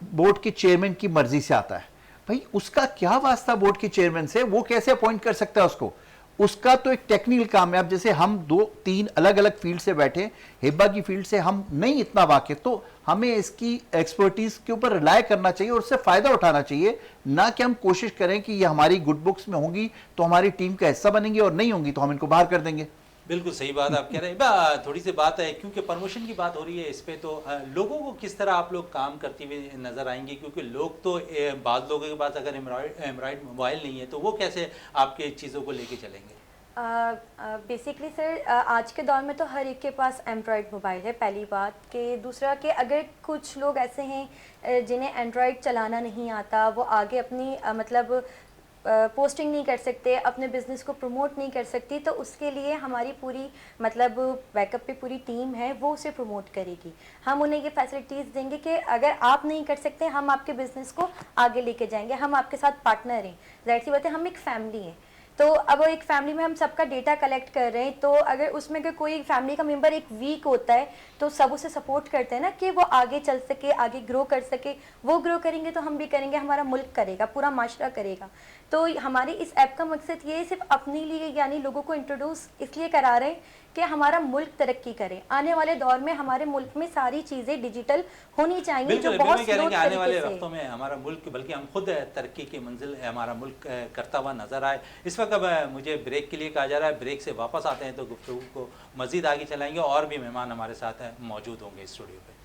Speaker 3: बोर्ड के चेयरमैन की मर्जी से आता है। भाई उसका क्या वास्ता बोर्ड के चेयरमैन से, वो कैसे अपॉइंट कर सकता है उसको? उसका तो एक टेक्निकल काम है। अब जैसे हम 2-3 अलग अलग फील्ड से बैठे, हिब्बा की फील्ड से हम नहीं इतना वाकिफ, तो हमें इसकी एक्सपर्टीज के ऊपर रिलाय करना चाहिए और उससे फायदा उठाना चाहिए, ना कि हम कोशिश करें कि ये हमारी गुड बुक्स में होंगी तो हमारी टीम का हिस्सा बनेंगे और नहीं होंगी तो हम इनको बाहर कर देंगे।
Speaker 1: बिल्कुल सही बात आप कह रहे हैं। थोड़ी सी बात है, क्योंकि प्रमोशन की बात हो रही है इस पे, तो लोगों को किस तरह आप लोग काम करते हुए नजर आएंगे? क्योंकि लोग तो बाद लोगों के पास अगर एंड्रॉइड मोबाइल नहीं है तो वो कैसे आपके चीज़ों को लेके चलेंगे?
Speaker 4: बेसिकली सर, आज के दौर में तो हर एक के पास एंड्रॉयड मोबाइल है, पहली बात। कि दूसरा कि अगर कुछ लोग ऐसे हैं जिन्हें एंड्रॉयड चलाना नहीं आता, वो आगे अपनी मतलब पोस्टिंग नहीं कर सकते, अपने बिज़नेस को प्रमोट नहीं कर सकती, तो उसके लिए हमारी पूरी मतलब बैकअप पे पूरी टीम है, वो उसे प्रमोट करेगी। हम उन्हें ये फैसिलिटीज़ देंगे कि अगर आप नहीं कर सकते, हम आपके बिज़नेस को आगे लेके जाएंगे, हम आपके साथ पार्टनर हैं। जाहिर सी बात है, हम एक फैमिली हैं, तो अब एक फैमिली में हम सबका डेटा कलेक्ट कर रहे हैं, तो अगर उसमें अगर कोई फैमिली का मेंबर एक वीक होता है तो सब उसे सपोर्ट करते हैं ना कि वो आगे चल सके, आगे ग्रो कर सके। वो ग्रो करेंगे तो हम भी करेंगे, हमारा मुल्क करेगा, पूरा माशरा करेगा। तो हमारी इस ऐप का मकसद ये सिर्फ अपने लिए यानी लोगों को इंट्रोड्यूस इसलिए करा रहे हैं कि हमारा मुल्क तरक्की करे। आने वाले दौर में हमारे मुल्क में सारी चीज़ें डिजिटल होनी चाहिए, जो बहुत स्लो
Speaker 1: आने वाले
Speaker 4: तरीके
Speaker 1: वक्तों में हमारा मुल्क, बल्कि हम खुद तरक्की की मंजिल हमारा मुल्क करता हुआ नजर आए। इस वक्त अब मुझे ब्रेक के लिए कहा जा रहा है, ब्रेक से वापस आते हैं तो गुफ्तगू को मजीद आगे चलाएंगे और भी मेहमान हमारे साथ मौजूद होंगे स्टूडियो पे।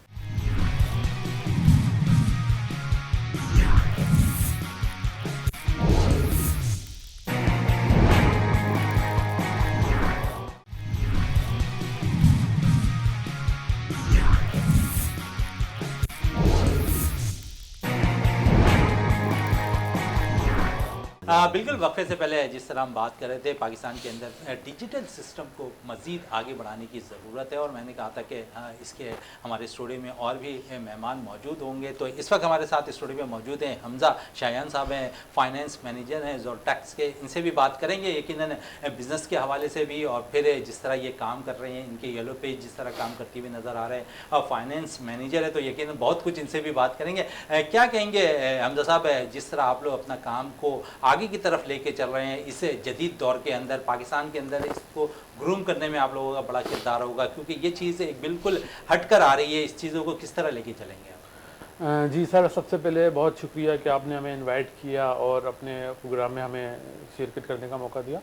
Speaker 1: बिल्कुल, वक्फे से पहले जिस तरह हम बात कर रहे थे, पाकिस्तान के अंदर डिजिटल सिस्टम को मज़ीद आगे बढ़ाने की ज़रूरत है, और मैंने कहा था कि इसके हमारे स्टूडियो में और भी मेहमान मौजूद होंगे। तो इस वक्त हमारे साथ स्टूडियो में मौजूद हैं हमजा शायान साहब, हैं फाइनेंस मैनेजर हैं जोरटैक्स के। इनसे भी बात करेंगे यकीनन बिज़नेस के हवाले से भी, और फिर जिस तरह ये काम कर रहे हैं, इनके येलो पेज जिस तरह काम करते हुए नज़र आ रहे हैं, और फाइनेंस मैनेजर है तो यकीनन बहुत कुछ इनसे भी बात करेंगे। क्या कहेंगे हमजा साहब, जिस तरह आप लोग अपना काम को आगे की तरफ लेके चल रहे हैं इस जदीद दौर के अंदर, पाकिस्तान के अंदर इसको ग्रूम करने में आप लोगों का बड़ा किरदार होगा, क्योंकि ये चीज़ एक बिल्कुल हटकर आ रही है। इस चीज़ों को किस तरह लेके चलेंगे आप?
Speaker 6: जी सर, सबसे पहले बहुत शुक्रिया कि आपने हमें इनवाइट किया और अपने प्रोग्राम में हमें शिरकत करने का मौका दिया।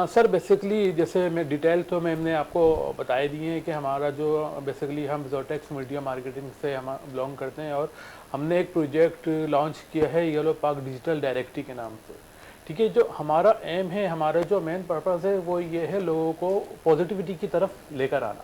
Speaker 6: सर बेसिकली जैसे मैं डिटेल तो मैंने आपको बताए दिए हैं कि हमारा जो बेसिकली हम जोरटैक्स मीडिया मार्केटिंग से हम बिलोंग करते हैं, और हमने एक प्रोजेक्ट लॉन्च किया है येलो पार्क डिजिटल डायरेक्टरी के नाम से। ठीक है, जो हमारा एम है, हमारा जो मेन पर्पस है वो ये है लोगों को पॉजिटिविटी की तरफ लेकर आना।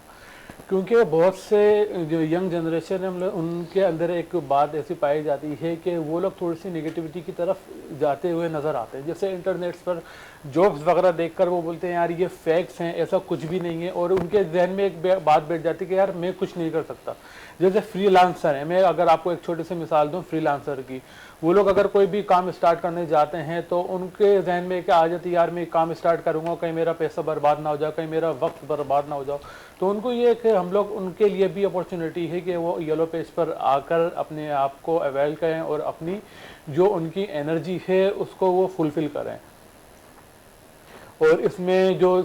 Speaker 6: क्योंकि बहुत से जो यंग जनरेशन है हम लोग उनके अंदर एक बात ऐसी पाई जाती है कि वो लोग थोड़ी सी नेगेटिविटी की तरफ जाते हुए नज़र आते हैं। जैसे इंटरनेट पर जोक्स वगैरह देखकर वो बोलते हैं यार ये फैक्ट्स हैं, ऐसा कुछ भी नहीं है, और उनके जहन में एक बात बैठ जाती है कि यार मैं कुछ नहीं कर सकता। जैसे फ्रीलांसर है, मैं अगर आपको एक छोटी सी मिसाल दूं फ्रीलांसर की, वो लोग अगर कोई भी काम स्टार्ट करने जाते हैं तो उनके जहन में क्या आ जाती है, यार मैं काम स्टार्ट करूंगा, कहीं मेरा पैसा बर्बाद ना हो जाए, कहीं मेरा वक्त बर्बाद ना हो जाए। तो उनको ये कि हम लोग उनके लिए भी अपॉर्चुनिटी है कि वो येलो पेज पर आकर अपने आप को अवेल करें और अपनी जो उनकी एनर्जी है उसको वो फुलफिल करें। और इसमें जो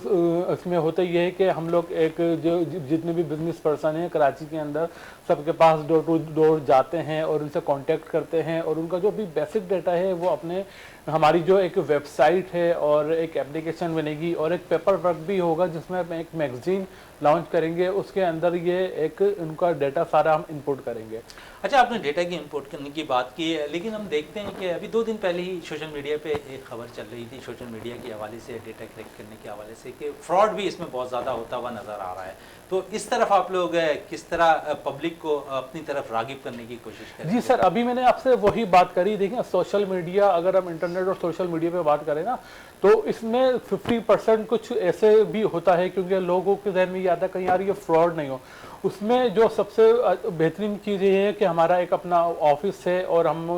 Speaker 6: इसमें होता ये है कि हम लोग एक जो जितने भी बिजनेस पर्सन हैं कराची के अंदर, सबके पास डोर टू डोर जाते हैं और उनसे कांटेक्ट करते हैं, और उनका जो भी बेसिक डाटा है वो अपने हमारी जो एक वेबसाइट है और एक एप्लीकेशन बनेगी और एक पेपर वर्क भी होगा जिसमें हम एक मैगजीन लॉन्च करेंगे, उसके अंदर ये एक उनका डाटा सारा हम इंपोर्ट करेंगे।
Speaker 1: अच्छा, आपने डेटा की इंपोर्ट करने की बात की है, लेकिन हम देखते हैं कि अभी 2 दिन पहले ही सोशल मीडिया पे एक खबर चल रही थी, सोशल मीडिया के हवाले से, डेटा कलेक्ट करने के हवाले से, कि फ्रॉड भी इसमें बहुत ज़्यादा होता हुआ नज़र आ रहा है। तो इस तरफ आप लोग किस तरह पब्लिक को अपनी तरफ रागिब करने की कोशिश करें?
Speaker 6: जी सर, अभी मैंने आपसे वही बात करी। देखिए सोशल मीडिया, अगर हम इंटरनेट और सोशल मीडिया पे बात करें ना, तो इसमें 50% कुछ ऐसे भी होता है क्योंकि लोगों के जहन में ये आता है कहीं यार ये फ्रॉड नहीं हो। उसमें जो सबसे बेहतरीन चीज़ ये है कि हमारा एक अपना ऑफिस है और हम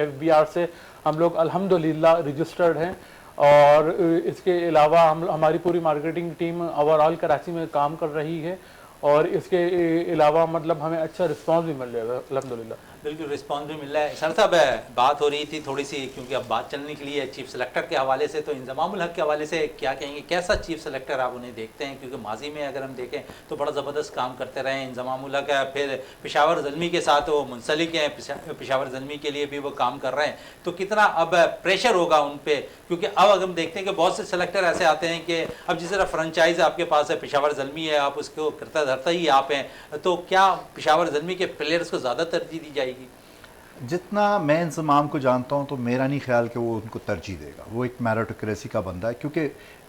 Speaker 6: FBR से हम लोग अल्हम्दुलिल्लाह रजिस्टर्ड हैं, और इसके अलावा हम हमारी पूरी मार्केटिंग टीम ओवरऑल कराची में काम कर रही है, और इसके अलावा मतलब हमें अच्छा रिस्पांस भी मिल रहा है अल्हम्दुलिल्लाह।
Speaker 1: बिल्कुल रिस्पॉन्स भी मिल रहा है। सर साहब, बात हो रही थी थोड़ी सी, क्योंकि अब बात चलने के लिए चीफ सेलेक्टर के हवाले से, तो इंजमामुल हक के हवाले से क्या कहेंगे, कैसा चीफ सेलेक्टर आप उन्हें देखते हैं? क्योंकि माजी में अगर हम देखें तो बड़ा ज़बरदस्त काम करते रहे हैं इंजमामुल हक, फिर पेशावर ज़ल्मी के साथ वो मुंसलिक हैं, पेशावर ज़ल्मी के लिए भी वो काम कर रहे हैं, तो कितना अब प्रेशर होगा उन पर? क्योंकि अब अगर हम देखते हैं कि बहुत से सेलेक्टर ऐसे आते हैं कि अब जिस तरह फ्रेंचाइज आपके पास है, पेशावर ज़ल्मी है, आप उसको करता धरता ही आप हैं, तो क्या पेशावर ज़ल्मी के प्लेयर्स को ज़्यादा तरजीह दी जाएगी?
Speaker 3: जितना मैं इंजमाम को जानता हूँ तो मेरा नहीं ख्याल कि वो उनको तरजीह देगा। वो एक मेरिटोक्रेसी का बंदा है, क्योंकि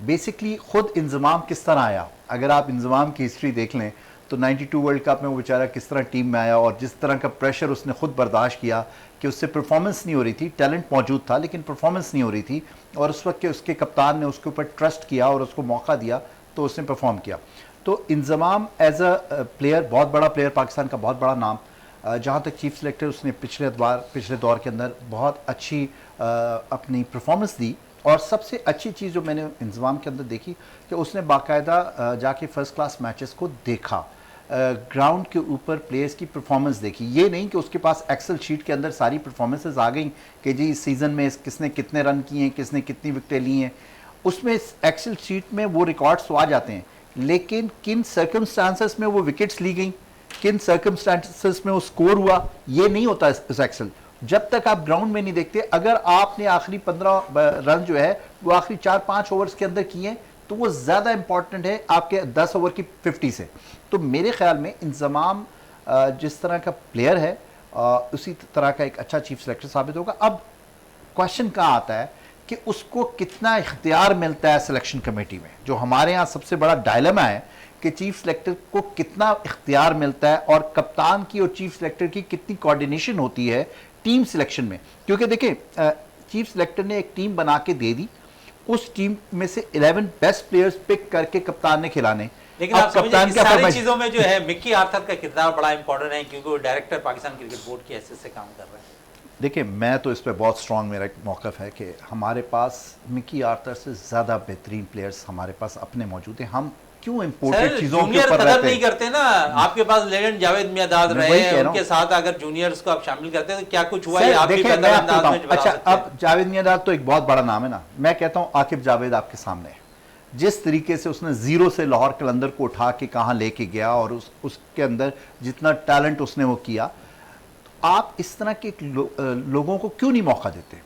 Speaker 3: बेसिकली ख़ुद इंजमाम किस तरह आया, अगर आप इंजमाम की हिस्ट्री देख लें तो 92 वर्ल्ड कप में वो बेचारा किस तरह टीम में आया और जिस तरह का प्रेशर उसने खुद बर्दाश्त किया कि उससे परफॉर्मेंस नहीं हो रही थी। टैलेंट मौजूद था लेकिन परफॉर्मेंस नहीं हो रही थी, और उस वक्त के उसके कप्तान ने उसके ऊपर ट्रस्ट किया और उसको मौका दिया तो उसने परफॉर्म किया। तो इंजमाम एज अ प्लेयर बहुत बड़ा प्लेयर, पाकिस्तान का बहुत बड़ा नाम। जहाँ तक चीफ सेलेक्टर, उसने पिछले दौर के अंदर बहुत अच्छी अपनी परफॉर्मेंस दी, और सबसे अच्छी चीज़ जो मैंने इंजमाम के अंदर देखी कि उसने बाकायदा जाके फ़र्स्ट क्लास मैचेस को देखा, ग्राउंड के ऊपर प्लेयर्स की परफॉर्मेंस देखी। ये नहीं कि उसके पास एक्सेल शीट के अंदर सारी परफॉर्मेंसेज आ गई कि जी इस सीज़न में किसने कितने रन किए हैं, किसने कितनी विकेटें ली हैं। उसमें एक्सेल शीट में वो रिकॉर्ड्स तो आ जाते हैं, लेकिन किन सर्कमस्टांसेस में वो विकेट्स ली गई, किन सर्कमस्टांसेस में वो स्कोर हुआ, ये नहीं होता इस एक्सेल जब तक आप ग्राउंड में नहीं देखते। अगर आपने आखिरी 15 रन जो है वो आखिरी 4-5 ओवर्स के अंदर किए हैं तो वो ज़्यादा इंपॉर्टेंट है आपके 10 ओवर की 50 से। तो मेरे ख्याल में इंजमाम जिस तरह का प्लेयर है उसी तरह का एक अच्छा चीफ सेलेक्टर साबित होगा। अब क्वेश्चन कहाँ आता है कि उसको कितना इख्तियार मिलता है सिलेक्शन कमेटी में। जो हमारे यहाँ सबसे बड़ा डायलेमा है कि चीफ सेलेक्टर को कितना इख्तियार मिलता है और कप्तान की और चीफ सेलेक्टर की कितनी कोऑर्डिनेशन होती है टीम सिलेक्शन में। क्योंकि देखें, चीफ सेलेक्टर ने एक टीम बना के दे दी, उस टीम में से 11 बेस्ट प्लेयर्स पिक करके कप्तान ने खिलाने।
Speaker 1: लेकिन आप समझिए इस सारी चीजों में जो है मिक्की आर्थर का किरदार बड़ा इंपॉर्टेंट है, क्योंकि वो डायरेक्टर पाकिस्तान क्रिकेट बोर्ड की हैसियत से काम कर रहे हैं।
Speaker 3: देखिए, मैं तो इस पर बहुत स्ट्रांग मेरा मौक़िफ़ है कि हमारे पास मिक्की आर्थर से ज़्यादा बेहतरीन प्लेयर्स हमारे पास अपने मौजूद हैं। हम क्यों इंपोर्टेड चीज़ों के ऊपर रहते हैं?
Speaker 1: नहीं करते ना, आपके पास लेजेंड जावेद मियादाद रहे हैं, उनके साथ अगर जूनियर्स को आप शामिल करते हैं तो क्या कुछ हुआ है? आप भी बेहतर अंदाज में बता सकते हैं।
Speaker 3: अच्छा, अब जावेद मियादाद तो एक बहुत बड़ा नाम है ना। मैं कहता हूँ आकिब जावेद आपके सामने है, जिस तरीके से उसने ज़ीरो से लाहौर कलंदर को उठा के कहाँ लेके गया और उसके अंदर जितना टैलेंट उसने वो किया, आप इस तरह के लोगों को क्यों नहीं मौका देते?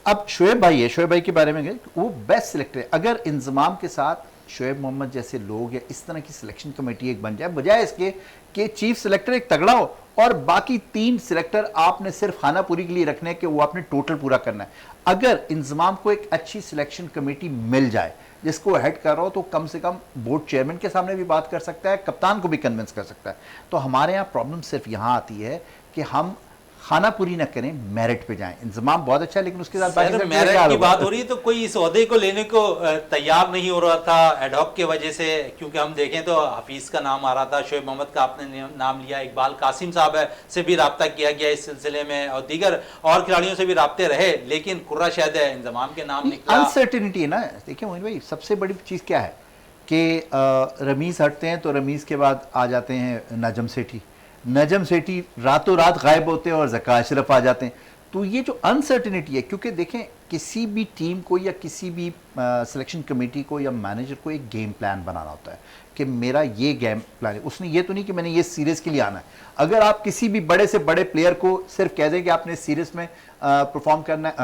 Speaker 3: अब शोएब भाई है, शोएब भाई के बारे में वो बेस्ट सिलेक्टर है। अगर इंजमाम के साथ शोएब मोहम्मद जैसे लोग या इस तरह की सिलेक्शन कमेटी एक बन जाए, बजाय इसके कि चीफ सिलेक्टर एक तगड़ा हो और बाकी 3 सिलेक्टर आपने सिर्फ खानापुरी के लिए रखने के वो आपने टोटल पूरा करना है। अगर इंजमाम को एक अच्छी सिलेक्शन कमेटी मिल जाए जिसको हेड कर रहा हो, तो कम से कम बोर्ड चेयरमैन के सामने भी बात कर सकता है, कप्तान को भी कन्विंस कर सकता है। तो हमारे यहाँ प्रॉब्लम सिर्फ यहाँ आती है कि हम खाना पूरी न करें, मेरिट पे जाएं। इंतजाम बहुत अच्छा है लेकिन उसके साथ
Speaker 1: सर, मेरिट की बात हो रही है तो कोई इस ओहदे को लेने को तैयार नहीं हो रहा था एडॉक की वजह से, क्योंकि हम देखें तो हफीज का नाम आ रहा था, शोएब मोहम्मद का आपने नाम लिया, इकबाल कासिम साहब से भी रब्ता किया गया इस सिलसिले में और दीगर और खिलाड़ियों से भी रब्ते रहे, लेकिन कुर्रा शायद इंतजाम के नाम निकला।
Speaker 3: अनसर्टिनिटी है ना। देखिए मोहिन भाई, सबसे बड़ी चीज़ क्या है कि रमीज़ हटते हैं तो रमीज़ के बाद आ जाते हैं नजम सेठी, नजम सेठी रातों रात गायब होते हैं और ज़का अशरफ आ जाते हैं। तो ये जो अनसर्टिनिटी है, क्योंकि देखें किसी भी टीम को या किसी भी सिलेक्शन कमेटी को या मैनेजर को एक गेम प्लान बनाना होता है कि मेरा ये गेम प्लान है। उसने ये तो नहीं कि मैंने ये सीरीज़ के लिए आना है। अगर आप किसी भी बड़े से बड़े प्लेयर को सिर्फ कह दें कि आपने सीरीज़ में परफॉर्म करना है,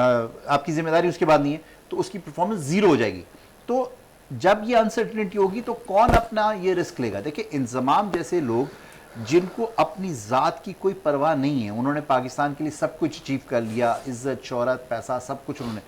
Speaker 3: आपकी जिम्मेदारी उसके बाद नहीं है, तो उसकी परफॉर्मेंस ज़ीरो हो जाएगी। तो जब ये अनसर्टिनिटी होगी तो कौन अपना ये रिस्क लेगा? देखिए इंतजाम जैसे लोग जिनको अपनी ज़ात की कोई परवाह नहीं है, उन्होंने पाकिस्तान के लिए सब कुछ अचीव कर लिया, इज्जत शोहरत पैसा सब कुछ उन्होंने,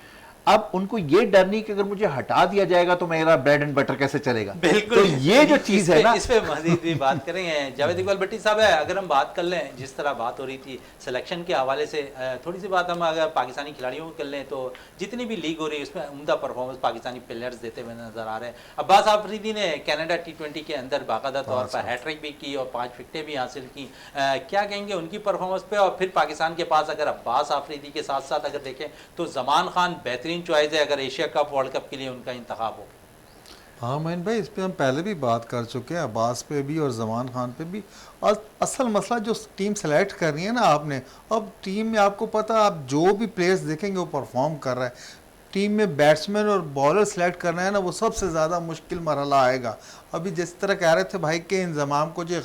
Speaker 3: अब उनको ये डर नहीं कि अगर मुझे हटा दिया जाएगा तो मेरा ब्रेड एंड बटर कैसे चलेगा।
Speaker 1: बिल्कुल,
Speaker 3: तो ये जो चीज़ है ना,
Speaker 1: इस पे मजीद भी बात करेंगे। जावेद इकबाल भट्टी साहब है, अगर हम बात कर लें जिस तरह बात हो रही थी सिलेक्शन के हवाले से, थोड़ी सी बात हम अगर पाकिस्तानी खिलाड़ियों को कर लें तो जितनी भी लीग हो रही है उसमें उम्दा परफॉर्मेंस पाकिस्तानी प्लेयर्स देते हुए नजर आ रहे हैं। अब्बास आफरीदी ने कनाडा T20 के अंदर बाकायदा तौर पर हैट्रिक भी की और 5 विकेटें भी हासिल की, क्या कहेंगे उनकी परफॉर्मेंस पे? और फिर पाकिस्तान के पास अगर अब्बास आफरीदी के साथ साथ अगर देखें तो जमान खान बेहतरीन चॉइस है अगर एशिया कप वर्ल्ड कप के लिए उनका इंतखाब हो।
Speaker 2: हाँ मोइन भाई, इस पे हम पहले भी बात कर चुके हैं, अब्बास पे भी और जमान खान पे भी। और असल मसला जो टीम सेलेक्ट कर रही है ना आपने, अब टीम में आपको पता, आप जो भी प्लेयर्स देखेंगे वो परफॉर्म कर रहा है। टीम में बैट्समैन और बॉलर सेलेक्ट करना है ना, वो सबसे ज़्यादा मुश्किल मरहला आएगा। अभी जिस तरह कह रहे थे भाई के इंतजाम को जो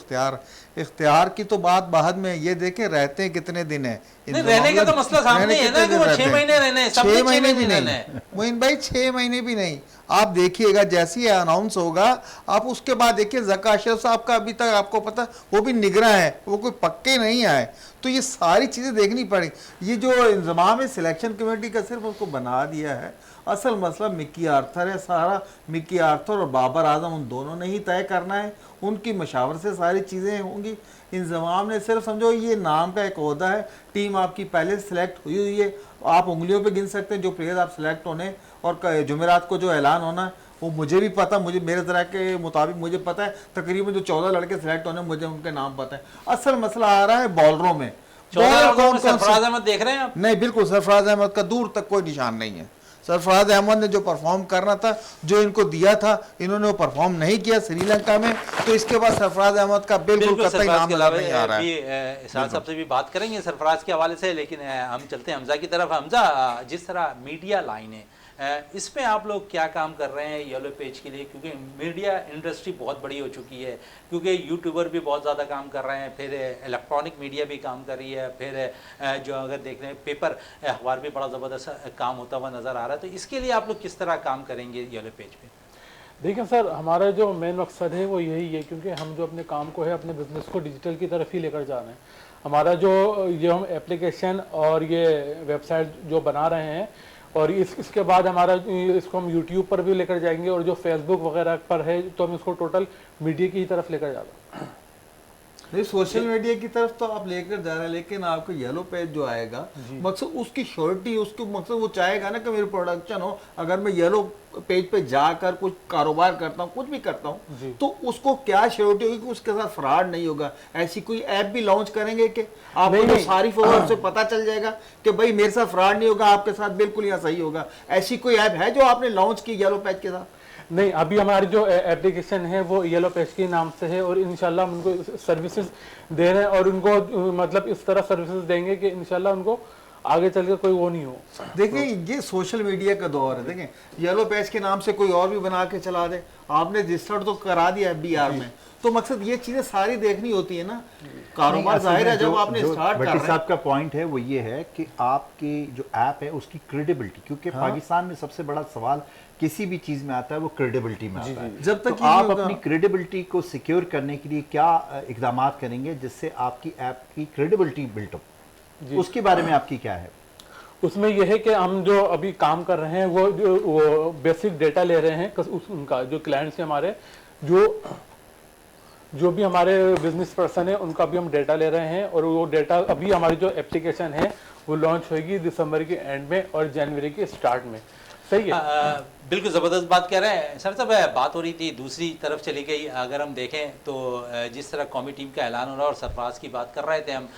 Speaker 2: इख्तियार की तो बात बाद में, ये देखें रहते हैं कितने दिन है,
Speaker 1: रहने का तो मसला सामने है ना कि वो 6 महीने रहने,
Speaker 2: 6 महीने भी नहीं मोइन भाई, 6 महीने भी नहीं। आप देखिएगा जैसे ही अनाउंस होगा, आप उसके बाद देखिए ज़का अशरफ साहब का अभी तक आपको पता वो भी निगरां है, वो कोई पक्के नहीं आए। तो ये सारी चीज़ें देखनी पड़ी। ये जो इंतजाम है सिलेक्शन कमेटी का सिर्फ उसको बना दिया है, असल मसला मिक्की आर्थर है। सारा मिक्की आर्थर और बाबर आजम उन दोनों ने ही तय करना है, उनकी मशावरत से सारी चीज़ें होंगी। इंतजाम ने सिर्फ समझो ये नाम का एक ओहदा है, टीम आपकी पहले सेलेक्ट हुई है, आप उंगलियों पे गिन सकते हैं जो प्लेयर आप सेलेक्ट होने, और जुमेरात को जो ऐलान होना है वो मुझे भी पता, मुझे मेरे तरह के मुताबिक मुझे पता है तकरीबन जो 14 लड़के सेलेक्ट होने मुझे उनके नाम पता है। असल मसला आ रहा है बॉलरों में।
Speaker 1: सरफराज अहमद देख रहे हैं आप?
Speaker 2: नहीं, बिल्कुल सरफराज अहमद का दूर तक कोई निशान नहीं है। सरफराज अहमद ने जो परफॉर्म करना था, जो इनको दिया था, इन्होंने वो परफॉर्म नहीं किया श्रीलंका में, तो इसके बाद सरफराज अहमद का बिल्कुल कतई नाम नहीं आ रहा है।
Speaker 1: इरशाद साहब से भी बात करेंगे सरफराज के हवाले से, लेकिन हम चलते हैं हमजा की तरफ। हमजा, जिस तरह मीडिया लाइन है इसमें आप लोग क्या काम कर रहे हैं येलो पेज के लिए, क्योंकि मीडिया इंडस्ट्री बहुत बड़ी हो चुकी है, क्योंकि यूट्यूबर भी बहुत ज़्यादा काम कर रहे हैं, फिर इलेक्ट्रॉनिक मीडिया भी काम कर रही है, फिर जो अगर देख रहे हैं पेपर अखबार भी बड़ा ज़बरदस्त काम होता हुआ नज़र आ रहा है। तो इसके लिए आप लोग किस तरह काम करेंगे येलो पेज पे?
Speaker 6: देखिए सर, हमारा जो मेन मकसद है वो यही है, क्योंकि हम जो अपने काम को है, अपने बिजनेस को डिजिटल की तरफ ही लेकर जा रहे हैं। हमारा जो हम एप्लीकेशन और ये वेबसाइट जो बना रहे हैं, और इसके बाद हमारा इसको हम यूट्यूब पर भी लेकर जाएंगे, और जो फेसबुक वगैरह पर है तो हम इसको टोटल मीडिया की ही तरफ लेकर जा रहे हैं।
Speaker 2: नहीं, सोशल मीडिया की तरफ तो आप लेकर जा रहे हैं, लेकिन आपको येलो पेज जो आएगा, मकसद उसकी श्योरिटी, उसको मकसद वो चाहेगा ना कि मेरी प्रोडक्शन हो। अगर मैं येलो पेज पे जाकर कुछ कारोबार करता हूँ, कुछ भी करता हूँ, तो उसको क्या श्योरिटी होगी कि उसके साथ फ्रॉड नहीं होगा। ऐसी कोई ऐप भी लॉन्च करेंगे कि आपको जो सारी फॉलोअर से पता चल जाएगा कि भाई मेरे साथ फ्रॉड नहीं होगा, आपके साथ बिल्कुल यहाँ सही होगा। ऐसी कोई ऐप है जो आपने लॉन्च की येलो पेज के साथ?
Speaker 6: नहीं, अभी हमारी जो एप्लीकेशन है वो येलो पेज के नाम से है, और इंशाल्लाह हम उनको सर्विसेज दे रहे हैं, और उनको मतलब इस तरह सर्विसेज देंगे कि इंशाल्लाह उनको आगे चल के कोई वो नहीं हो।
Speaker 2: देखिए ये सोशल मीडिया का दौर है। देखें येलो पैच के नाम से कोई और भी बना के चला दे, आपने रजिस्टर्ड तो करा दिया FBR में, तो मकसद ये चीजें सारी देखनी होती है ना। कारोबार जाहिर है जब आपने स्टार्ट कर
Speaker 3: भट्टी
Speaker 2: रहे हैं।
Speaker 3: साहब का पॉइंट है वो ये है कि आपकी जो ऐप है उसकी क्रेडिबिलिटी, क्योंकि पाकिस्तान में सबसे बड़ा सवाल किसी भी चीज में आता है वो क्रेडिबिलिटी में आता है।
Speaker 2: जब तक
Speaker 3: तो
Speaker 2: ये
Speaker 3: आप
Speaker 2: होगा-
Speaker 3: अपनी क्रेडिबिलिटी को सिक्योर करने के लिए क्या इकदाम करेंगे जिससे आपकी ऐप की क्रेडिबिलिटी बिल्ट हो, उसके बारे में आपकी क्या है?
Speaker 6: उसमें यह है कि हम जो अभी काम कर रहे हैं वो बेसिक डेटा ले रहे हैं उनका, जो क्लाइंट्स हैं हमारे, जो भी हमारे बिजनेस पर्सन है उनका भी हम डेटा ले रहे हैं, और वो डेटा अभी हमारी जो एप्लीकेशन है वो लॉन्च होगी दिसंबर के एंड में और जनवरी के स्टार्ट में। सही है।
Speaker 1: बिल्कुल ज़बरदस्त बात कह रहे हैं सर साहब। बात हो रही थी दूसरी तरफ चली गई। अगर हम देखें तो जिस तरह कौमी टीम का ऐलान हो रहा है और सरफराज की बात कर रहे थे हम,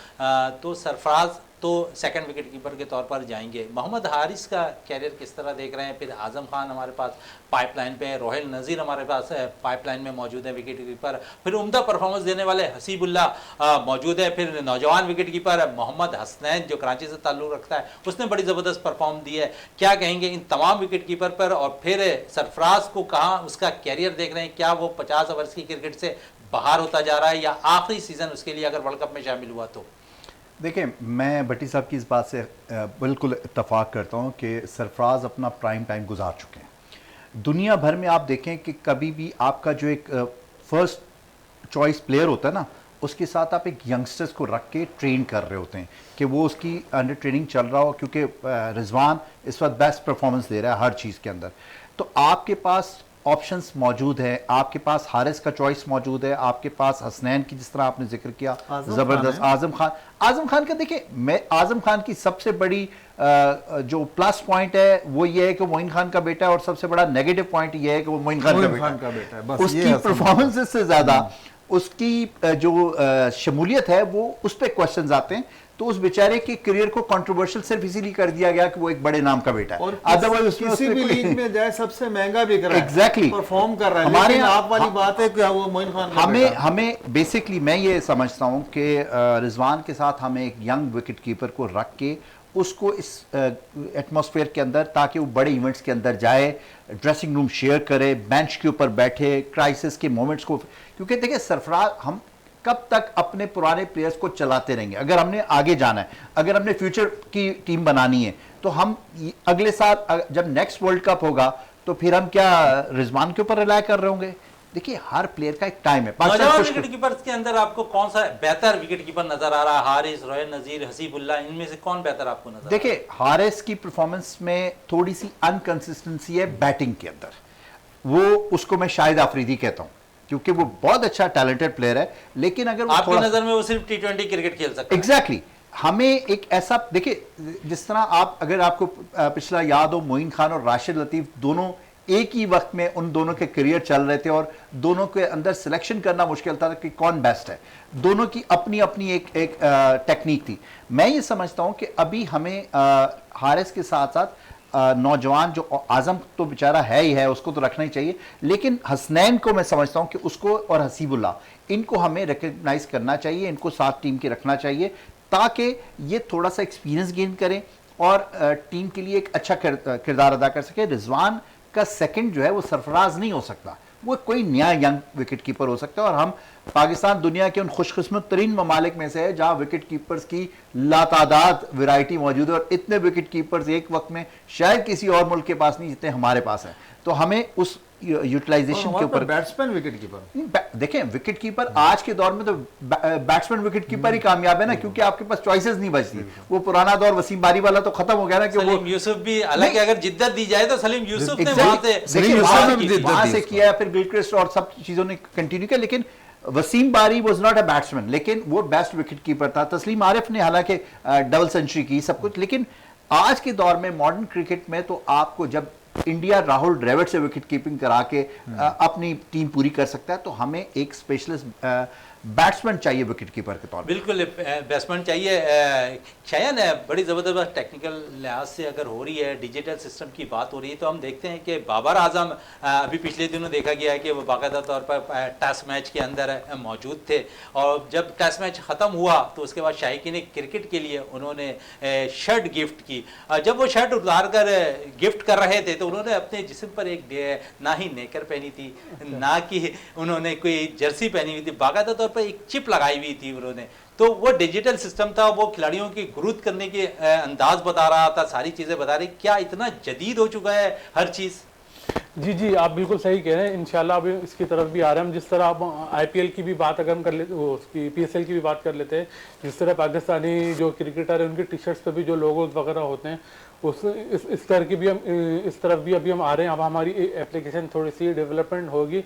Speaker 1: तो सरफराज तो सेकंड विकेट कीपर के तौर पर जाएंगे। मोहम्मद हारिस का कैरियर किस तरह देख रहे हैं? फिर आजम खान हमारे पास पाइपलाइन पे है, रोहिल नज़ीर हमारे पास पाइपलाइन में मौजूद है विकेट कीपर, फिर उम्दा परफॉर्मेंस देने वाले हसीबुल्लाह मौजूद है, फिर नौजवान विकेट कीपर मोहम्मद हसनैन जो कराची से ताल्लुक़ रखता है, उसने बड़ी ज़बरदस्त परफॉर्म दी है। क्या कहेंगे इन तमाम विकेट कीपर पर? और फिर सरफराज को कहाँ उसका कैरियर देख रहे हैं? क्या वो 50 ओवर्स की क्रिकेट से बाहर होता जा रहा है या आखिरी सीज़न उसके लिए अगर वर्ल्ड कप में शामिल हुआ तो?
Speaker 3: देखिए मैं भट्टी साहब की इस बात से बिल्कुल इत्तफाक करता हूँ कि सरफराज अपना प्राइम टाइम गुजार चुके हैं। दुनिया भर में आप देखें कि कभी भी आपका जो एक फर्स्ट चॉइस प्लेयर होता है ना, उसके साथ आप एक यंगस्टर्स को रख के ट्रेन कर रहे होते हैं कि वो उसकी अंडर ट्रेनिंग चल रहा हो, क्योंकि रिजवान इस वक्त बेस्ट परफॉर्मेंस दे रहा है हर चीज़ के अंदर। तो आपके पास ऑप्शंस मौजूद है, आपके पास हारिस का चॉइस मौजूद है, आपके पास हसनैन की जिस तरह आपने जिक्र किया जबरदस्त, आजम खान का देखिए, मैं आजम खान की सबसे बड़ी जो प्लस पॉइंट है वो ये है कि मोइन खान का बेटा है, और सबसे बड़ा नेगेटिव पॉइंट ये है कि वो मोइन खान का बेटा है।
Speaker 2: बस
Speaker 3: उसकी परफॉर्मेंस से ज्यादा उसकी जो शमूलियत है वो उस पर क्वेश्चन आते हैं। तो उस बेचारे के करियर को कंट्रोवर्शियल सिर्फ इसीलिए कर दिया गया कि वो एक बड़े नाम का बेटा है,
Speaker 2: और
Speaker 3: अदरवाइज
Speaker 2: किसी भी लीग में जाए सबसे महंगा बिक रहा है,
Speaker 3: Exactly.
Speaker 2: परफॉर्म कर रहा है।
Speaker 3: हमारे
Speaker 2: लेकिन
Speaker 3: यहाँ-
Speaker 2: आप वाली बात है कि वो मोइन खान का बेटा है।
Speaker 3: हमें बेसिकली मैं ये समझता हूं कि रिजवान के साथ हमें एक यंग विकेट कीपर को रख के उसको इस एटमॉस्फेयर के अंदर, ताकि वो बड़े इवेंट्स के अंदर जाए, ड्रेसिंग रूम शेयर करे, बेंच के ऊपर बैठे, क्राइसिस के मोमेंट्स को, क्योंकि देखिए सरफराज हम कब तक अपने पुराने प्लेयर्स को चलाते रहेंगे? अगर हमने आगे जाना है, अगर हमने फ्यूचर की टीम बनानी है, तो हम अगले साल जब नेक्स्ट वर्ल्ड कप होगा तो फिर हम क्या रिजवान के ऊपर रिलाय कर रहे होंगे? देखिए हर प्लेयर का एक टाइम है।
Speaker 1: नौजवान विकेट कीपर के अंदर आपको कौन सा बेहतर विकेट कीपर नजर आ रहा है? हारिस, रोहिल नजीर, हसीबुल्लाह, इनमें से कौन बेहतर आपको नजर?
Speaker 3: देखिए हारिस की परफॉर्मेंस में थोड़ी सी अनकंसिस्टेंसी है बैटिंग के अंदर, वो उसको मैं शाहिद आफरीदी कहता हूं, क्योंकि वो बहुत अच्छा टैलेंटेड प्लेयर है, लेकिन अगर वो
Speaker 1: आपकी नजर में वो सिर्फ T20 क्रिकेट खेल सकता है?
Speaker 3: एग्जैक्टली हमें एक ऐसा, देखिए जिस तरह आप, अगर आपको पिछला याद हो, मोइन खान और राशिद लतीफ दोनों एक ही वक्त में उन दोनों के करियर चल रहे थे और दोनों के अंदर सिलेक्शन करना मुश्किल था कि कौन बेस्ट है। दोनों की अपनी अपनी एक टेक्निक थी। मैं ये समझता हूं कि अभी हमें हारिस के साथ साथ नौजवान जो आजम तो बेचारा है ही है, उसको तो रखना ही चाहिए, लेकिन हसनैन को मैं समझता हूं कि उसको, और हसीबुल्लाह, इनको हमें रिकग्नाइज करना चाहिए, इनको साथ टीम के रखना चाहिए, ताकि ये थोड़ा सा एक्सपीरियंस गेन करें और टीम के लिए एक अच्छा किरदार अदा कर सके। रिजवान का सेकंड जो है वो सरफराज नहीं हो सकता, वो कोई नया यंग विकेट कीपर हो सकता है, और हम पाकिस्तान दुनिया के उन खुशकिस्मत तरीन ममालिक में से है जहां विकेट कीपर्स की लातादाद वैरायटी मौजूद है, और इतने विकेट कीपर्स एक वक्त में शायद किसी और मुल्क के पास नहीं जितने हमारे पास है। तो हमें उस यूटिलाइजेशन के ऊपर,
Speaker 2: बैट्समैन विकेट कीपर,
Speaker 3: देखें विकेट कीपर आज के दौर में तो बैट्समैन विकेट कीपर ही कामयाब है ना, क्योंकि आपके पास चॉइसेस नहीं बचती। वो पुराना दौर वसीम बारी वाला तो खत्म हो गया ना, कि वो
Speaker 1: सलीम यूसुफ भी, हालांकि अगर जिद्दत दी जाए तो सलीम यूसुफ ने
Speaker 3: वहां से किया, फिर गिलक्रिस्ट और सब चीजों ने कंटिन्यू किया, लेकिन वसीम बारी वाज नॉट अ बैट्समैन, लेकिन वो बेस्ट विकेट कीपर था। तस्लीम आरिफ ने हालांकि डबल सेंचुरी की, सब कुछ, लेकिन आज के दौर में मॉडर्न क्रिकेट में तो आपको जब इंडिया राहुल द्रविड़ से विकेट कीपिंग करा के अपनी टीम पूरी कर सकता है, तो हमें एक स्पेशलिस्ट बैट्समैन चाहिए विकेट कीपर के तौर पर।
Speaker 1: बिल्कुल बैट्समैन चाहिए। शायद बड़ी ज़बरदस्त टेक्निकल लिहाज से अगर हो रही है, डिजिटल सिस्टम की बात हो रही है, तो हम देखते हैं कि बाबर आजम अभी पिछले दिनों देखा गया है कि वो बाकायदा तौर पर टेस्ट मैच के अंदर मौजूद थे, और जब टेस्ट मैच ख़त्म हुआ तो उसके बाद शायकीन क्रिकेट के लिए उन्होंने शर्ट गिफ्ट की। जब वो शर्ट उतार कर गिफ्ट कर रहे थे तो उन्होंने अपने जिस्म पर एक ना ही नेकर पहनी थी, ना कि उन्होंने कोई जर्सी पहनी हुई थी, बाकायदा तौर पर एक चिप लगाई हुई थी उन्होंने। तो वो डिजिटल सिस्टम था, वो खिलाड़ियों की ग्रोथ करने के अंदाज बता रहा था, सारी चीज़ें बता रही। क्या इतना जदीद हो चुका है हर चीज़?
Speaker 6: जी जी, आप बिल्कुल सही कह रहे हैं। इंशाल्लाह अब इसकी तरफ भी आ रहे हैं हम। जिस तरह आप आईपीएल की भी बात अगर हम कर लेते, वो उसकी पीएसएल की भी बात कर लेते हैं, जिस तरह पाकिस्तानी जो क्रिकेटर है उनके टी शर्ट्स पे भी जो लोगोस वगैरह होते हैं, इस तरह की भी हम इस तरफ भी अभी हम आ रहे हैं। अब हमारी एप्लीकेशन थोड़ी सी डेवलपमेंट होगी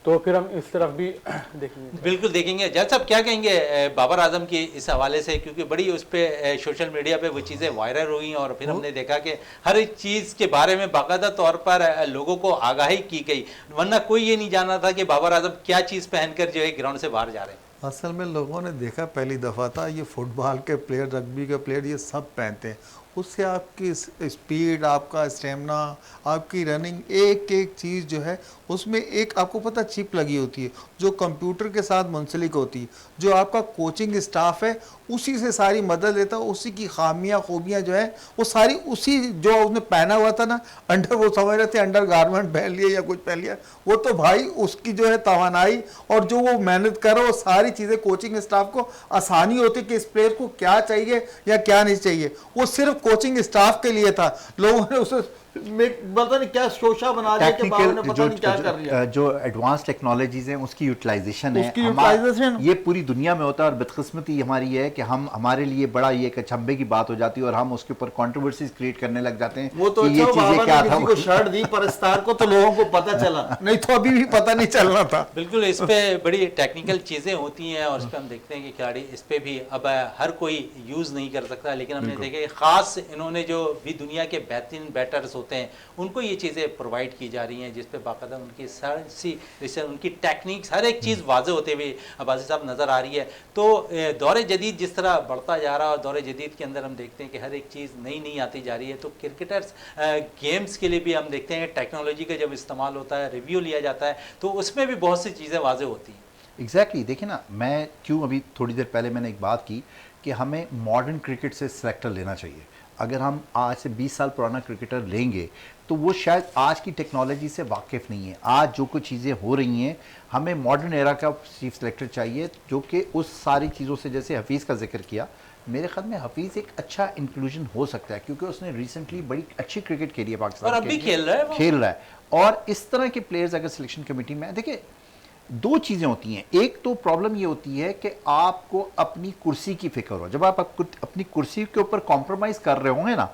Speaker 6: तो फिर हम इस तरफ भी देखेंगे।
Speaker 1: बिल्कुल देखेंगे। जज साहब क्या कहेंगे बाबर आजम की इस हवाले से, क्योंकि बड़ी उस पर सोशल मीडिया पे वो चीज़ें वायरल हुई और फिर हमने देखा कि हर एक चीज़ के बारे में बाकायदा तौर पर लोगों को आगाही की गई, वरना कोई ये नहीं जाना था कि बाबर आजम क्या चीज़ पहनकर जो है ग्राउंड से बाहर जा रहे हैं।
Speaker 2: असल में लोगों ने देखा पहली दफ़ा था, ये फुटबॉल के प्लेयर, रग्बी के प्लेयर ये सब पहनते हैं, उससे आपकी स्पीड, आपका स्टेमिना, आपकी रनिंग, एक एक चीज़ जो है उसमें एक आपको पता चिप लगी होती है जो कंप्यूटर के साथ मुंसलिक होती है। जो आपका कोचिंग स्टाफ है उसी से सारी मदद लेता है, उसी की खामियां खूबियां जो है वो सारी उसी जो उसने पहना हुआ था ना अंडर, वो समझ रहे थे अंडर गारमेंट पहन लिया या कुछ पहन लिया, वो तो भाई उसकी जो है तवानाई और जो वो मेहनत कर रहा है वो सारी चीज़ें कोचिंग स्टाफ को आसानी होती कि इस प्लेयर को क्या चाहिए या क्या नहीं चाहिए। वो सिर्फ कोचिंग स्टाफ के लिए था। लोगों ने उसे पता नहीं क्या शोशा बना दिया कि बाबर ने पता नहीं क्या कर दिया।
Speaker 3: जो एडवांस टेक्नोलॉजीज हैं उसकी यूटिलाइजेशन है,
Speaker 2: उसकी यूटिलाइजेशन
Speaker 3: ये पूरी दुनिया में होता है। और बदकिस्मती हमारी है कि हम, हमारे लिए बड़ा ये अचंभे की बात हो जाती है और हम उसके ऊपर कंट्रोवर्सीज क्रिएट करने लग जाते हैं।
Speaker 2: वो तो
Speaker 3: ये चीजें क्या था,
Speaker 2: को शर्ट दी परस्तार को तो लोगों को पता चला, नहीं तो अभी भी पता नहीं चलना था।
Speaker 1: बिल्कुल, इस पे बड़ी टेक्निकल चीज़ें होती हैं और इस पर हम देखते हैं कि खिलाड़ी इस पे भी अब हर कोई यूज़ नहीं कर सकता, लेकिन हमने देखे ख़ास इन्होंने जो भी दुनिया के बेहतरीन बैटर्स होते हैं उनको ये चीज़ें प्रोवाइड की जा रही हैं, जिस पे बाकायदा उनकी सारी उनकी टेक्निक्स हर एक चीज़ वाज़े होते हुए अब्बासी साहब नज़र आ रही है। तो दौरे जदीद जिस तरह बढ़ता जा रहा है और दौरे जदीद के अंदर हम देखते हैं कि हर एक चीज़ नई नई आती जा रही है, तो क्रिकेटर्स गेम्स के लिए भी हम देखते हैं टेक्नोलॉजी का जब इस्तेमाल होता है, रिव्यू लिया जाता है, तो उसमें भी बहुत सी चीज़ें वाज़े होती हैं।
Speaker 3: एग्जैक्टली देखिए ना, मैं क्यों अभी थोड़ी देर पहले मैंने एक बात की कि हमें मॉडर्न क्रिकेट से सेलेक्टर लेना चाहिए। अगर हम आज से 20 साल पुराना क्रिकेटर लेंगे तो वो शायद आज की टेक्नोलॉजी से वाकिफ़ नहीं है। आज जो कुछ चीज़ें हो रही हैं, हमें मॉडर्न एरा का चीफ सेलेक्टर चाहिए जो कि उस सारी चीज़ों से, जैसे हफीज़ का जिक्र किया, मेरे ख्याल में हफीज़ एक अच्छा इंक्लूजन हो सकता है क्योंकि उसने रिसेंटली बड़ी अच्छी क्रिकेट खेली है पाकिस्तान,
Speaker 1: और अब भी खेल रहा है।
Speaker 3: और इस तरह के प्लेयर्स अगर सिलेक्शन कमेटी में, देखिए दो चीज़ें होती हैं। एक तो प्रॉब्लम ये होती है कि आपको अपनी कुर्सी की फिक्र हो। जब आप अपनी कुर्सी के ऊपर कॉम्प्रोमाइज़ कर रहे होंगे ना,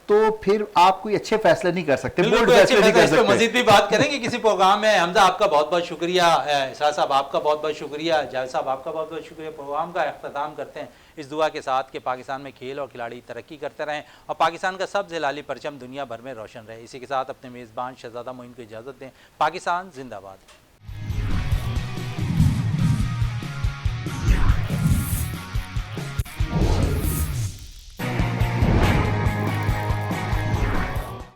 Speaker 3: तो फिर आप कोई अच्छे फैसले नहीं कर सकते, बोल्ड फैसले नहीं कर सकते।
Speaker 1: मजीद भी बात करेंगे किसी प्रोग्राम में। हमजा आपका बहुत बहुत शुक्रिया, इसरार साहब आपका बहुत बहुत शुक्रिया, जावेद साहब आपका बहुत बहुत शुक्रिया। प्रोग्राम का अख्ताम करते हैं इस दुआ के साथ कि पाकिस्तान में खेल और खिलाड़ी तरक्की करते रहें और पाकिस्तान का सब्ज़ हिलाली परचम दुनिया भर में रोशन रहे। इसी के साथ अपने मेज़बान शहजादा मोइन को इजाज़त दें। पाकिस्तान जिंदाबाद।